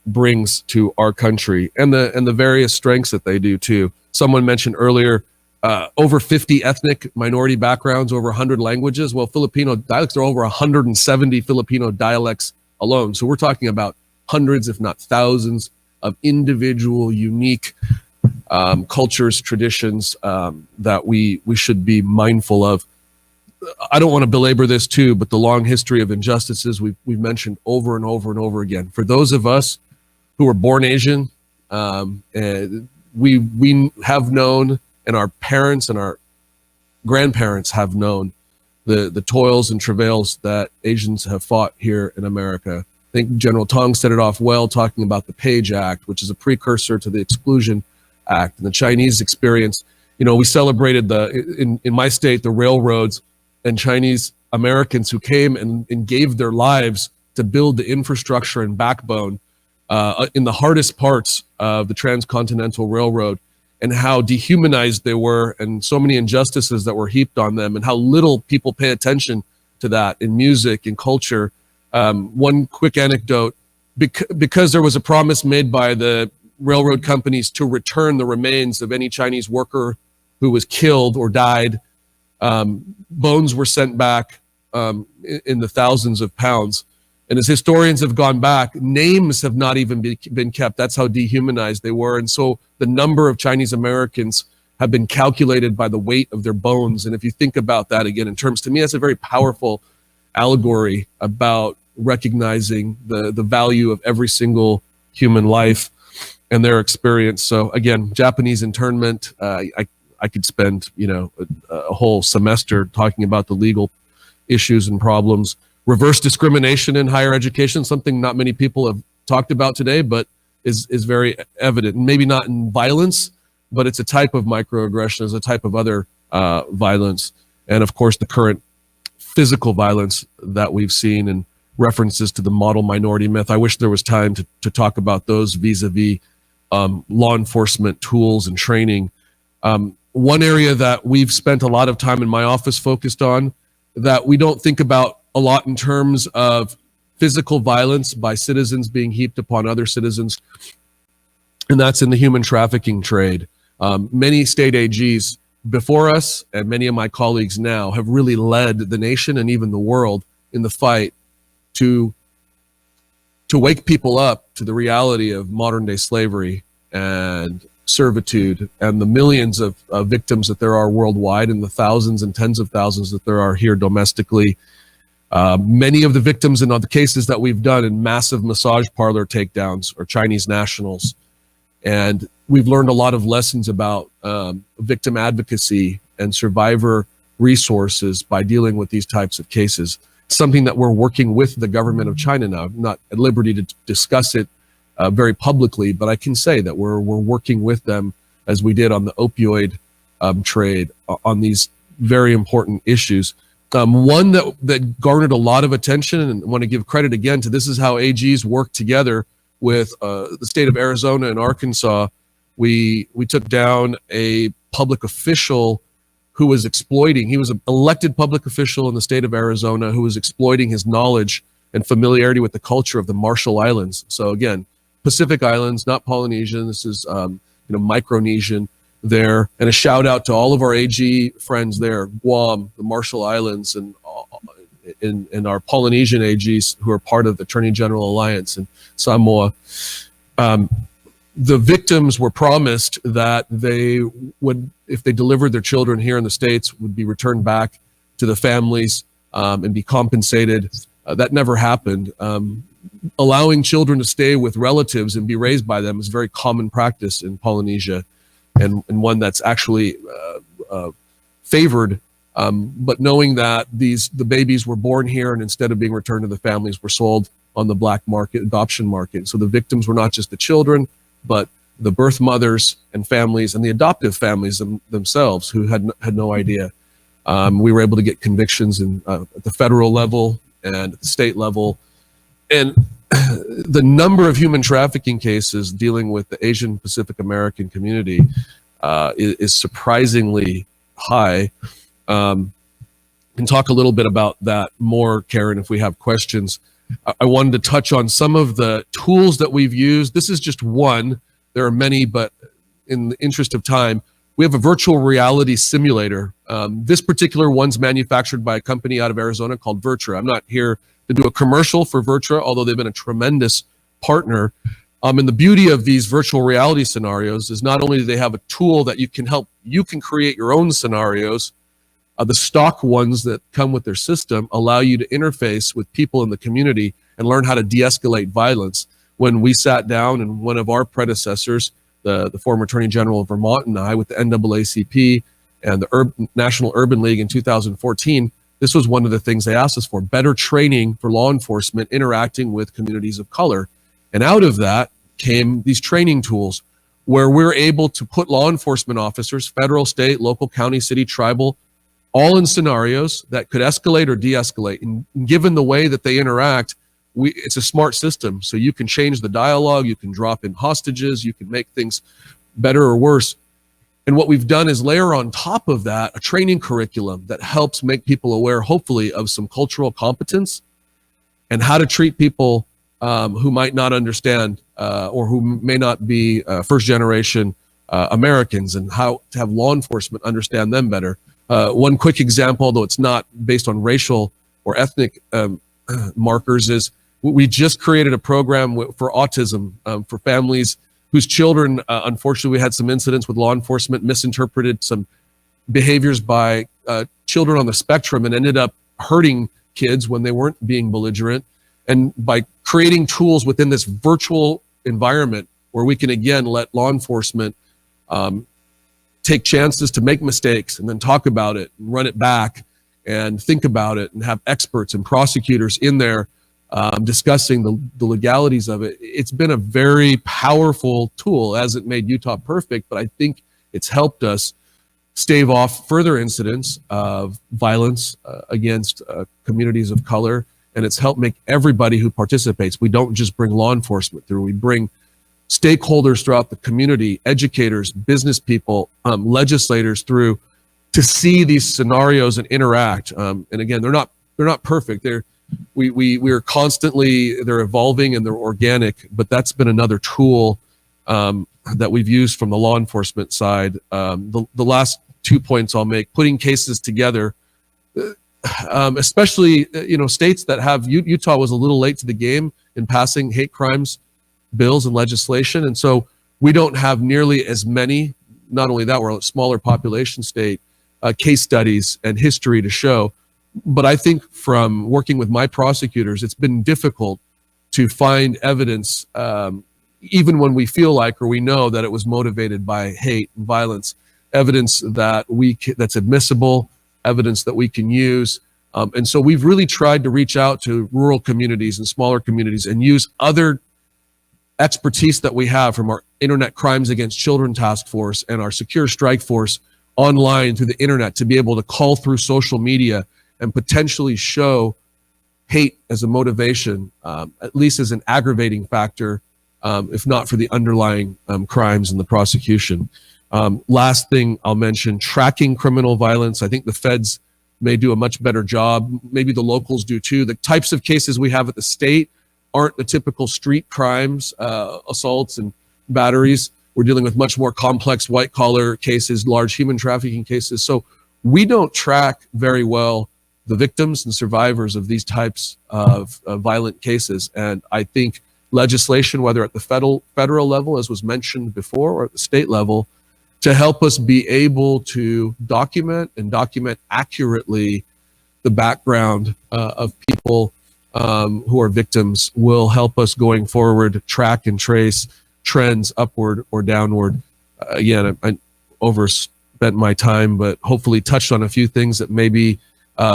brings to our country, and the various strengths that they do too. Someone mentioned earlier, over 50 ethnic minority backgrounds, over 100 languages. Well, Filipino dialects are over 170 Filipino dialects alone. So we're talking about hundreds, if not thousands, of individual, unique cultures, traditions that we should be mindful of. I don't want to belabor this too, but the long history of injustices we've mentioned over and over and over again. For those of us who were born Asian, we have known, and our parents and our grandparents have known the toils and travails that Asians have fought here in America. I think General Tong set it off well, talking about the Page Act, which is a precursor to the Exclusion Act, and the Chinese experience. We celebrated in my state, the railroads and Chinese Americans who came and gave their lives to build the infrastructure and backbone in the hardest parts of the Transcontinental Railroad, and how dehumanized they were, and so many injustices that were heaped on them, and how little people pay attention to that in music and culture. One quick anecdote, because there was a promise made by the railroad companies to return the remains of any Chinese worker who was killed or died, bones were sent back in the thousands of pounds. And as historians have gone back, names have not even been kept. That's how dehumanized they were. And so the number of Chinese Americans have been calculated by the weight of their bones. And if you think about that again in terms, to me, that's a very powerful allegory about recognizing the value of every single human life and their experience. So again, Japanese internment, I could spend, a whole semester talking about the legal issues and problems. Reverse discrimination in higher education, something not many people have talked about today, but is very evident. Maybe not in violence, but it's a type of microaggression, it's a type of other violence. And of course, the current physical violence that we've seen, and references to the model minority myth. I wish there was time to talk about those vis-a-vis law enforcement tools and training. One area that we've spent a lot of time in my office focused on, that we don't think about a lot in terms of physical violence by citizens being heaped upon other citizens, and that's in the human trafficking trade. Many state AGs before us, and many of my colleagues now, have really led the nation and even the world in the fight to wake people up to the reality of modern day slavery and servitude, and the millions of victims that there are worldwide, and the thousands and tens of thousands that there are here domestically. Many of the victims in the cases that we've done in massive massage parlor takedowns are Chinese nationals. And we've learned a lot of lessons about victim advocacy and survivor resources by dealing with these types of cases. Something that we're working with the government of China now. I'm not at liberty to discuss it very publicly, but I can say that we're working with them as we did on the opioid trade on these very important issues. One that garnered a lot of attention, and I want to give credit again to this is how AGs work together with the state of Arizona and Arkansas. We took down a public official who was exploiting, he was an elected public official in the state of Arizona who was exploiting his knowledge and familiarity with the culture of the Marshall Islands. So again, Pacific Islands, not Polynesian. This is Micronesian there. And a shout out to all of our AG friends there, Guam, the Marshall Islands, and our Polynesian AGs who are part of the Attorney General Alliance and Samoa. The victims were promised that they would, if they delivered their children here in the States, would be returned back to the families and be compensated. That never happened. Allowing children to stay with relatives and be raised by them is very common practice in Polynesia, and one that's actually favored. But knowing that the babies were born here and instead of being returned to the families were sold on the black market, adoption market. So the victims were not just the children, but the birth mothers and families and the adoptive families themselves who had no idea. We were able to get convictions at the federal level and at the state level. And the number of human trafficking cases dealing with the Asian Pacific American community is surprisingly high. Can talk a little bit about that more, Karen, if we have questions. I wanted to touch on some of the tools that we've used. This is just one. There are many, but in the interest of time, we have a virtual reality simulator. This particular one's manufactured by a company out of Arizona called Virtra. I'm not here to do a commercial for Virtra, although they've been a tremendous partner. And the beauty of these virtual reality scenarios is not only do they have a tool that you can create your own scenarios. The stock ones that come with their system allow you to interface with people in the community and learn how to de-escalate violence. When we sat down and one of our predecessors, the former Attorney General of Vermont and I with the NAACP and the National Urban League in 2014, this was one of the things they asked us for, better training for law enforcement interacting with communities of color. And out of that came these training tools where we're able to put law enforcement officers, federal, state, local, county, city, tribal, all in scenarios that could escalate or de-escalate. And given the way that they interact, it's a smart system. So you can change the dialogue, you can drop in hostages, you can make things better or worse. And what we've done is layer on top of that a training curriculum that helps make people aware, hopefully, of some cultural competence and how to treat people who might not understand or who may not be first generation Americans, and how to have law enforcement understand them better. One quick example, although it's not based on racial or ethnic markers, is we just created a program for autism for families whose children, unfortunately, we had some incidents with law enforcement, misinterpreted some behaviors by children on the spectrum and ended up hurting kids when they weren't being belligerent. And by creating tools within this virtual environment where we can, again, let law enforcement take chances to make mistakes and then talk about it and run it back and think about it and have experts and prosecutors in there discussing the legalities of it. It's been a very powerful tool. It hasn't made Utah perfect, but I think it's helped us stave off further incidents of violence against communities of color. And it's helped make everybody who participates. We don't just bring law enforcement through, we bring stakeholders throughout the community, educators, business people, legislators through to see these scenarios and interact. And again, they're not perfect. We are constantly, they're evolving and they're organic, but that's been another tool that we've used from the law enforcement side. The last 2 points I'll make, putting cases together, especially, states that have, Utah was a little late to the game in passing hate crimes bills and legislation. And so we don't have nearly as many, not only that, we're a smaller population state, case studies and history to show. But I think from working with my prosecutors, it's been difficult to find evidence, even when we feel like or we know that it was motivated by hate and violence, evidence that that's admissible evidence that we can use. And so we've really tried to reach out to rural communities and smaller communities and use other expertise that we have from our Internet Crimes Against Children Task Force and our Secure Strike Force online through the internet to be able to call through social media and potentially show hate as a motivation, at least as an aggravating factor, if not for the underlying crimes in the prosecution. Last thing I'll mention, tracking criminal violence. I think the feds may do a much better job. Maybe the locals do too. The types of cases we have at the state aren't the typical street crimes, assaults and batteries. We're dealing with much more complex white collar cases, large human trafficking cases. So we don't track very well the victims and survivors of these types of violent cases. And I think legislation, whether at the federal level, as was mentioned before, or at the state level, to help us be able to document accurately the background of people who are victims will help us going forward track and trace trends upward or downward. Again, I overspent my time, but hopefully touched on a few things that maybe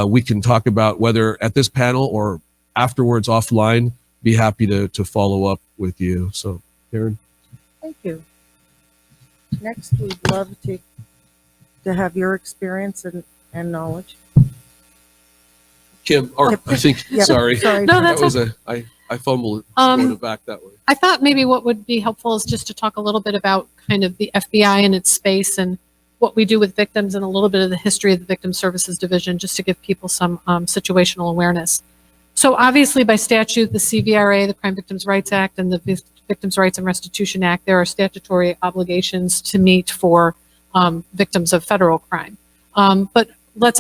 we can talk about, whether at this panel or afterwards offline. Be happy to follow up with you. So, Karen. Thank you. Next, we'd love to have your experience and knowledge. Kim, or I think, Yeah, sorry. No, that's I fumbled it back that way. I thought maybe what would be helpful is just to talk a little bit about kind of the FBI and its space and what we do with victims and a little bit of the history of the Victim Services Division, just to give people some situational awareness. So obviously by statute, the CVRA, the Crime Victims' Rights Act, and the Victims' Rights and Restitution Act, there are statutory obligations to meet for victims of federal crime. But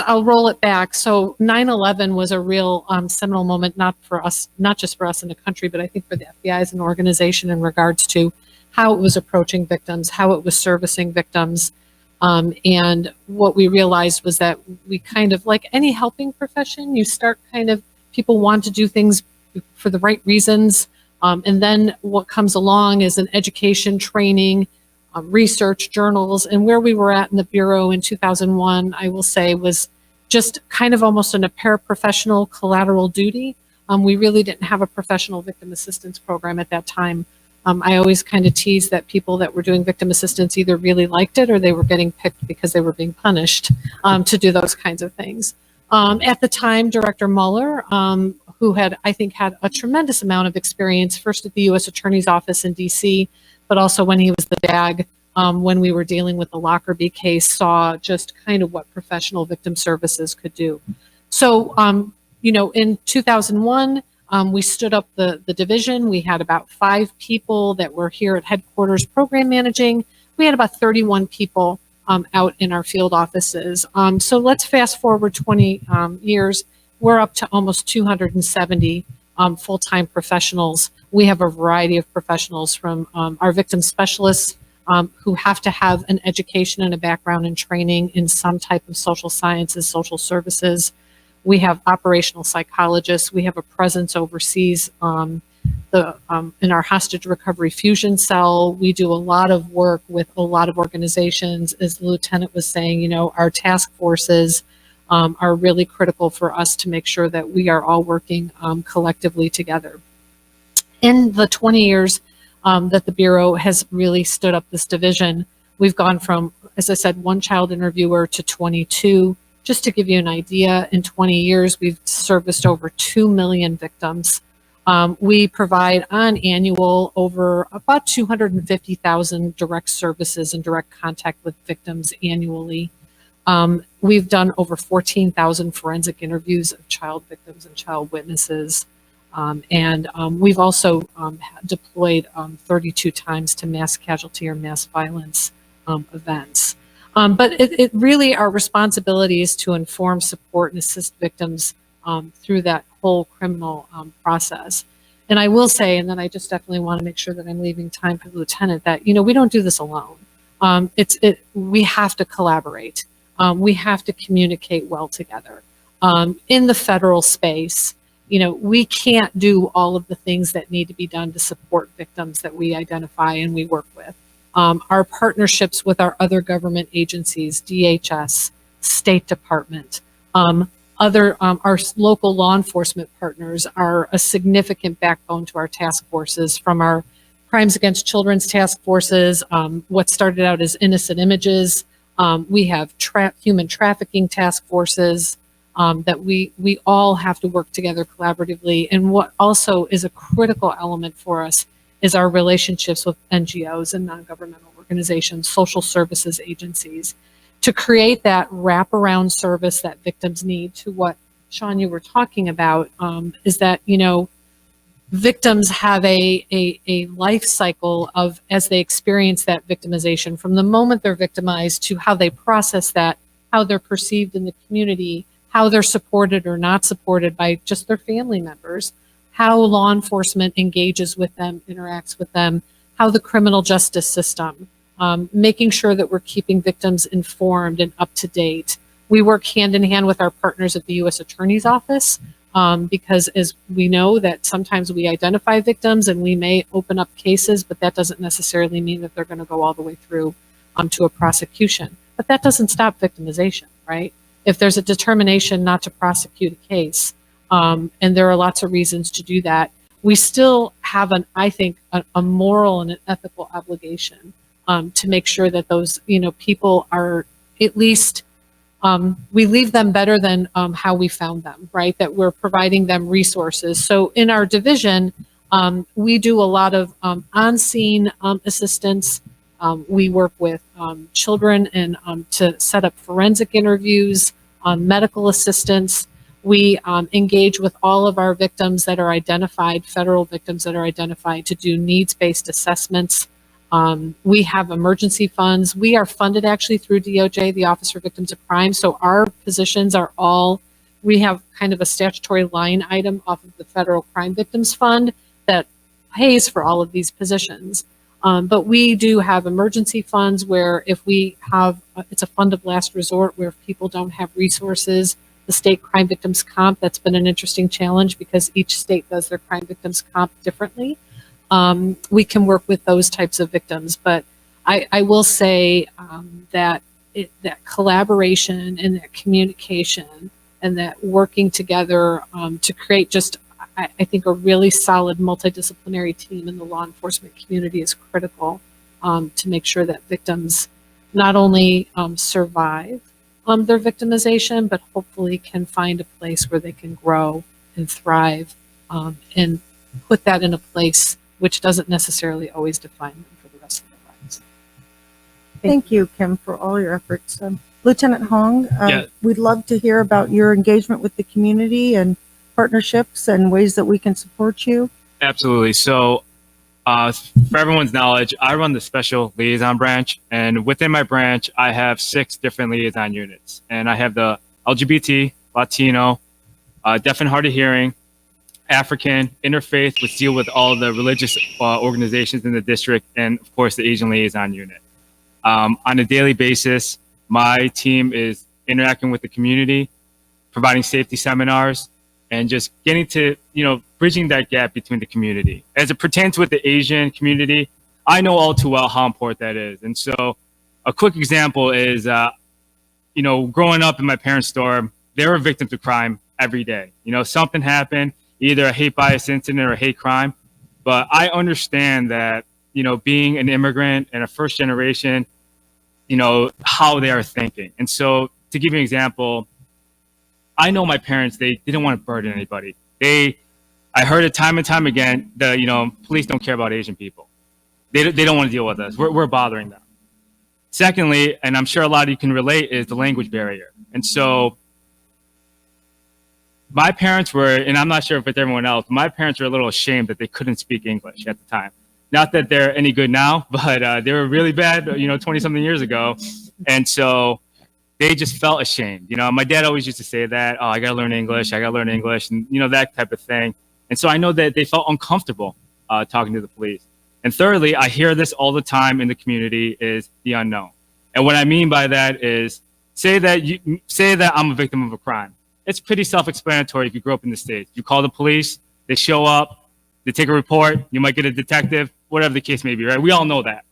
I'll roll it back. So 9/11 was a real seminal moment, not just for us in the country, but I think for the FBI as an organization in regards to how it was approaching victims, how it was servicing victims. And what we realized was that we kind of, like any helping profession, you start people want to do things for the right reasons. And then what comes along is an education, training, research, journals, and where we were at in the Bureau in 2001, I will say, was just kind of almost in a paraprofessional collateral duty. We really didn't have a professional victim assistance program at that time. I always kind of tease that people that were doing victim assistance either really liked it or they were getting picked because they were being punished to do those kinds of things. At the time, Director Mueller, who had a tremendous amount of experience, first at the U.S. Attorney's Office in D.C., but also when he was the DAG, when we were dealing with the Lockerbie case, saw just kind of what professional victim services could do. So, in 2001, we stood up the division. We had about 5 people that were here at headquarters program managing. We had about 31 people out in our field offices. So let's fast forward 20 years. We're up to almost 270 full-time professionals. We have a variety of professionals from our victim specialists who have to have an education and a background and training in some type of social sciences, social services. We have operational psychologists. We have a presence overseas in our hostage recovery fusion cell. We do a lot of work with a lot of organizations. As the lieutenant was saying, our task forces are really critical for us to make sure that we are all working collectively together. In the 20 years that the Bureau has really stood up this division, we've gone from, as I said, 1 child interviewer to 22. Just to give you an idea, in 20 years, we've serviced over 2 million victims. We provide on annual over about 250,000 direct services and direct contact with victims annually. We've done over 14,000 forensic interviews of child victims and child witnesses. And we've also deployed 32 times to mass casualty or mass violence events. But it really, our responsibility is to inform, support, and assist victims through that whole criminal process. And I will say, and then I just definitely want to make sure that I'm leaving time for the lieutenant, that, we don't do this alone. We have to collaborate. We have to communicate well together. In the federal space, we can't do all of the things that need to be done to support victims that we identify and we work with. Our partnerships with our other government agencies, DHS, State Department. Our local law enforcement partners are a significant backbone to our task forces, from our Crimes Against Children's task forces, what started out as innocent images. We have human trafficking task forces that we all have to work together collaboratively. And what also is a critical element for us is our relationships with NGOs and non-governmental organizations, social services agencies, to create that wraparound service that victims need. To what, Sean, you were talking about, is that, victims have a life cycle of, as they experience that victimization, from the moment they're victimized to how they process that, how they're perceived in the community, how they're supported or not supported by just their family members, how law enforcement engages with them, interacts with them, how the criminal justice system, making sure that we're keeping victims informed and up to date. We work hand in hand with our partners at the U.S. Attorney's Office, because as we know that sometimes we identify victims and we may open up cases, but that doesn't necessarily mean that they're going to go all the way through to a prosecution. But that doesn't stop victimization, right? If there's a determination not to prosecute a case, and there are lots of reasons to do that, we still have I think, a moral and an ethical obligation to make sure that those, people are at least, we leave them better than how we found them, right? That we're providing them resources. So in our division, we do a lot of on-scene assistance. We work with children and to set up forensic interviews, medical assistance. We engage with all of our victims that are identified, federal victims that are identified, to do needs-based assessments. We have emergency funds. We are funded actually through DOJ, the Office for Victims of Crime. So our positions are all, we have kind of a statutory line item off of the Federal Crime Victims Fund that pays for all of these positions. But we do have emergency funds where if we have, it's a fund of last resort where if people don't have resources, the state crime victims comp, that's been an interesting challenge because each state does their crime victims comp differently. We can work with those types of victims, but I will say that that collaboration and that communication and that working together to create just, I think, a really solid multidisciplinary team in the law enforcement community is critical to make sure that victims not only survive their victimization, but hopefully can find a place where they can grow and thrive and put that in a place which doesn't necessarily always define them for the rest of their lives. Thank you, Kim, for all your efforts. Lieutenant Hong, Yeah. we'd love to hear about your engagement with the community and partnerships and ways that we can support you. Absolutely. So, for everyone's knowledge, I run the special liaison branch, and within my branch, I have 6 different liaison units. And I have the LGBT, Latino, deaf and hard of hearing, African, interfaith, which deal with all the religious organizations in the district, and of course the Asian liaison unit. On a daily basis, my team is interacting with the community, providing safety seminars, and just getting to, bridging that gap between the community. As it pertains with the Asian community, I know all too well how important that is. And so a quick example is, growing up in my parents' store, they were victims of crime every day. Something happened, either a hate bias incident or a hate crime. But I understand that, being an immigrant and a first generation, how they are thinking. And so to give you an example, I know my parents, they didn't want to burden anybody. I heard it time and time again that, police don't care about Asian people. They don't want to deal with us. We're bothering them. Secondly, and I'm sure a lot of you can relate, is the language barrier. And so my parents were, and I'm not sure if it's everyone else, my parents were a little ashamed that they couldn't speak English at the time. Not that they're any good now, but they were really bad, 20-something years ago. And so they just felt ashamed. My dad always used to say that, oh, I got to learn English, and, that type of thing. And so I know that they felt uncomfortable talking to the police. And thirdly, I hear this all the time in the community, is the unknown. And what I mean by that is, say that I'm a victim of a crime. It's pretty self-explanatory if you grew up in the States. You call the police, they show up, they take a report, you might get a detective, whatever the case may be, right? We all know that.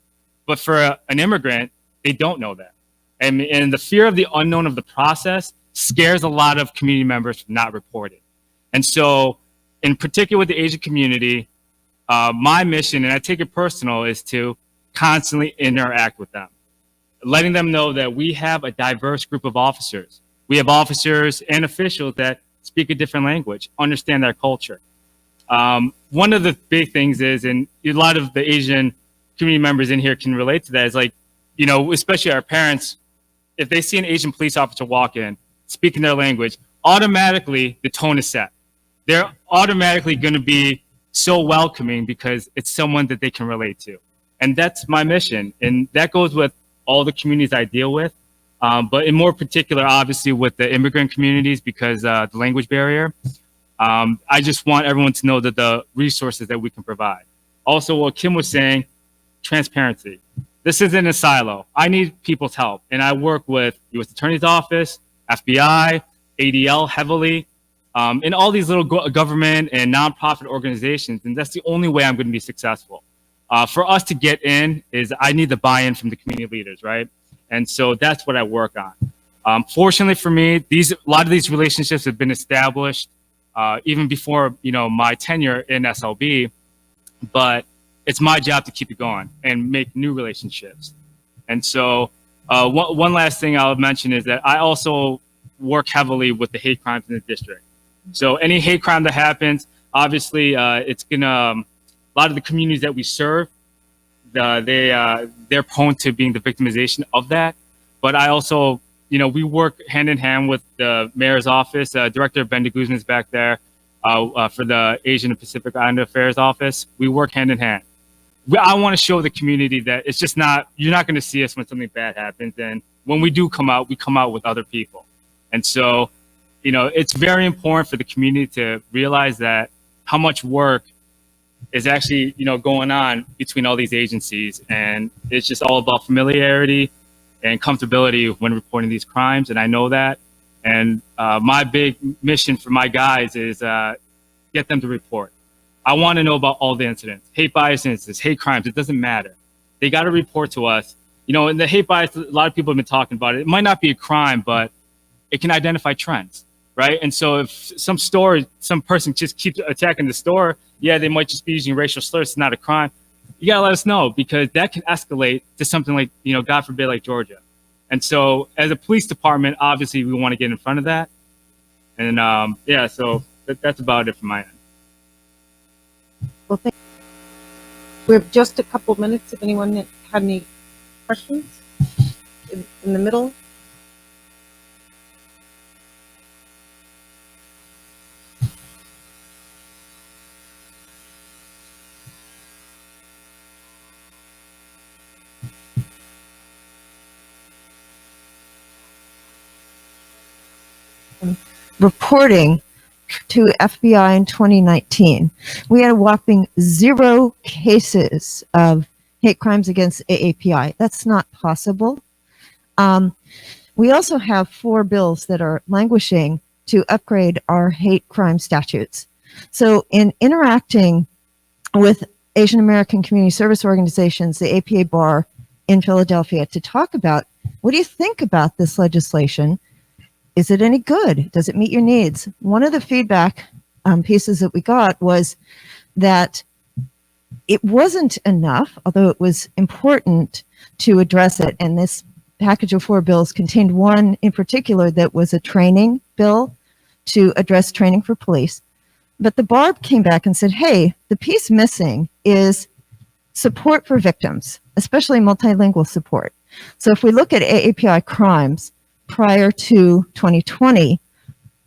But for an immigrant, they don't know that. And the fear of the unknown of the process scares a lot of community members from not reporting. And so, in particular with the Asian community, my mission, and I take it personal, is to constantly interact with them, letting them know that we have a diverse group of officers. We have officers and officials that speak a different language, understand their culture. One of the big things is, and a lot of the Asian community members in here can relate to that, is like, you know, especially our parents, if they see an Asian police officer walk in, speaking their language, automatically the tone is set. They're automatically going to be so welcoming because it's someone that they can relate to. And that's my mission. And that goes with all the communities I deal with. But in more particular, obviously, with the immigrant communities, because the language barrier, I just want everyone to know that the resources that we can provide. Also, what Kim was saying, transparency. This isn't a silo. I need people's help. And I work with U.S. Attorney's Office, FBI, ADL heavily, in all these little government and nonprofit organizations. And that's the only way I'm going to be successful. For us to get in is I need the buy-in from the community leaders, right? And so that's what I work on. Fortunately for me, a lot of these relationships have been established even before, you know, my tenure in SLB, but it's my job to keep it going and make new relationships. And so one last thing I'll mention is that I also work heavily with the hate crimes in the district. So any hate crime that happens, obviously it's gonna, a lot of the communities that we serve, they're prone to being the victimization of that. But I also, you know, we work hand in hand with the mayor's office. Director Ben de Guzman is back there for the Asian and Pacific Islander Affairs office. We work hand in hand. I want to show the community that it's just not, you're not going to see us when something bad happens. And when we do come out, we come out with other people. And so, you know, it's very important for the community to realize that how much work is actually, you know, going on between all these agencies. And it's just all about familiarity and comfortability when reporting these crimes. And I know that. And my big mission for my guys is get them to report. I want to know about all the incidents, hate bias incidents, hate crimes. It doesn't matter. They got to report to us. You know, and the hate bias, a lot of people have been talking about it. It might not be a crime, but it can identify trends, right? And so if some person just keeps attacking the store, yeah, they might just be using racial slurs. It's not a crime. You got to let us know, because that can escalate to something like, you know, God forbid, like Georgia. And so as a police department, obviously we want to get in front of that. And yeah, so that's about it from my end. Well, thank you. We have just a couple minutes if anyone had any questions in the middle. Reporting to FBI in 2019, we had a whopping 0 cases of hate crimes against AAPI. That's not possible. We also have 4 bills that are languishing to upgrade our hate crime statutes. So in interacting with Asian American community service organizations, the APA Bar in Philadelphia, to talk about, what do you think about this legislation? Is it any good? Does it meet your needs? One of the feedback pieces that we got was that it wasn't enough, although it was important to address it. And this package of 4 bills contained one in particular that was a training bill to address training for police. But the bar came back and said, hey, the piece missing is support for victims, especially multilingual support. So if we look at AAPI crimes, prior to 2020,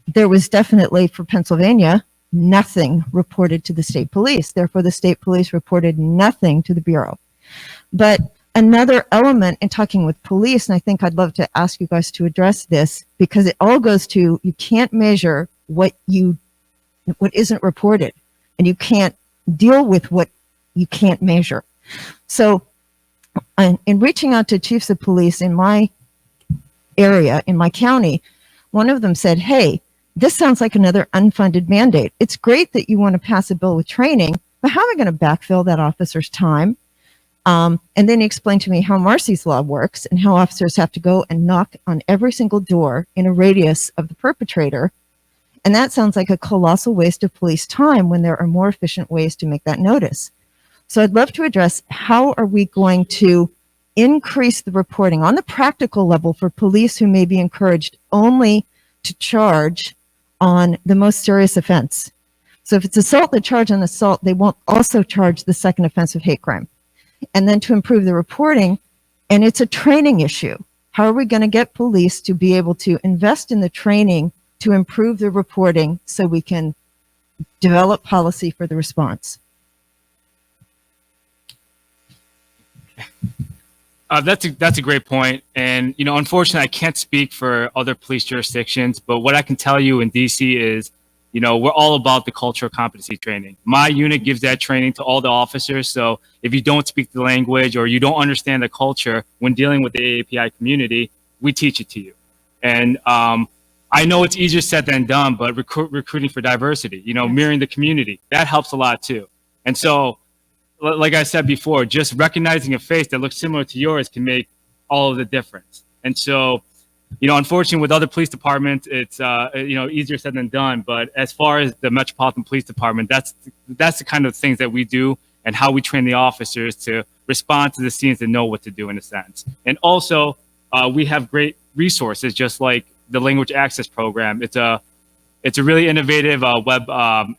there was definitely, for Pennsylvania, nothing reported to the state police. Therefore, the state police reported nothing to the Bureau. But another element in talking with police, and I think I'd love to ask you guys to address this, because it all goes to, you can't measure what isn't reported, and you can't deal with what you can't measure. So in reaching out to chiefs of police in my area, in my county, one of them said, hey, this sounds like another unfunded mandate. It's great that you want to pass a bill with training, but how am I going to backfill that officer's time? And then he explained to me how Marcy's Law works and how officers have to go and knock on every single door in a radius of the perpetrator. And that sounds like a colossal waste of police time when there are more efficient ways to make that notice. So I'd love to address, how are we going to increase the reporting on the practical level for police who may be encouraged only to charge on the most serious offense? So if it's assault, they charge on assault. They won't also charge the second offense of hate crime. And then to improve the reporting, and it's a training issue. How are we going to get police to be able to invest in the training to improve the reporting so we can develop policy for the response? That's a great point. And, unfortunately, I can't speak for other police jurisdictions, but what I can tell you in DC is, we're all about the cultural competency training. My unit gives that training to all the officers. So if you don't speak the language or you don't understand the culture when dealing with the AAPI community, we teach it to you. And I know it's easier said than done, but recruiting for diversity, mirroring the community, that helps a lot too. And so, like I said before, just recognizing a face that looks similar to yours can make all of the difference. And so, unfortunately, with other police departments, it's easier said than done. But as far as the Metropolitan Police Department, that's the kind of things that we do and how we train the officers to respond to the scenes and know what to do in a sense. And also, we have great resources, just like the Language Access Program. It's a really innovative web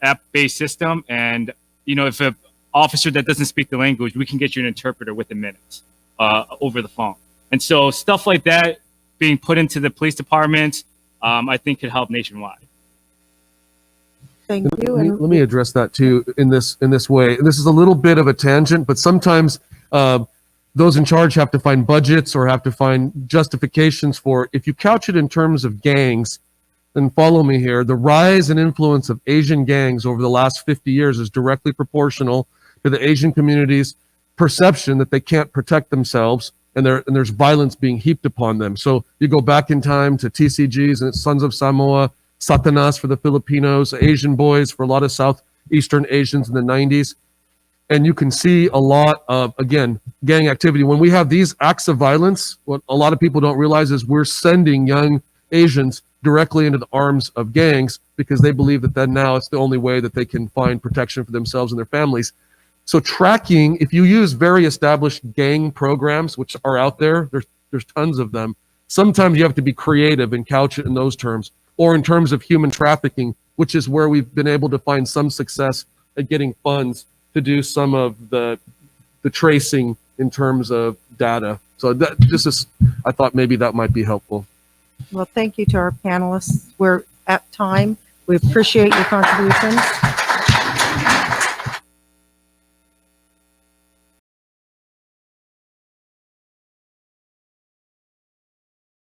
app-based system, and if an officer that doesn't speak the language, we can get you an interpreter within minutes over the phone. And so stuff like that being put into the police department, I think could help nationwide. Thank you. Let me address that too in this way. And this is a little bit of a tangent, but sometimes those in charge have to find budgets or have to find justifications for, if you couch it in terms of gangs, then follow me here. The rise and influence of Asian gangs over the last 50 years is directly proportional to the Asian community's perception that they can't protect themselves, and there's violence being heaped upon them. So you go back in time to TCGs and Sons of Samoa, Satanas for the Filipinos, Asian Boys for a lot of Southeastern Asians in the 90s. And you can see a lot of, again, gang activity. When we have these acts of violence, what a lot of people don't realize is we're sending young Asians directly into the arms of gangs because they believe that then now it's the only way that they can find protection for themselves and their families. So tracking, if you use very established gang programs, which are out there, there's tons of them. Sometimes you have to be creative and couch it in those terms, or in terms of human trafficking, which is where we've been able to find some success at getting funds to do some of the tracing in terms of data. So that just is, I thought maybe that might be helpful. Well, thank you to our panelists. We're at time. We appreciate your contributions.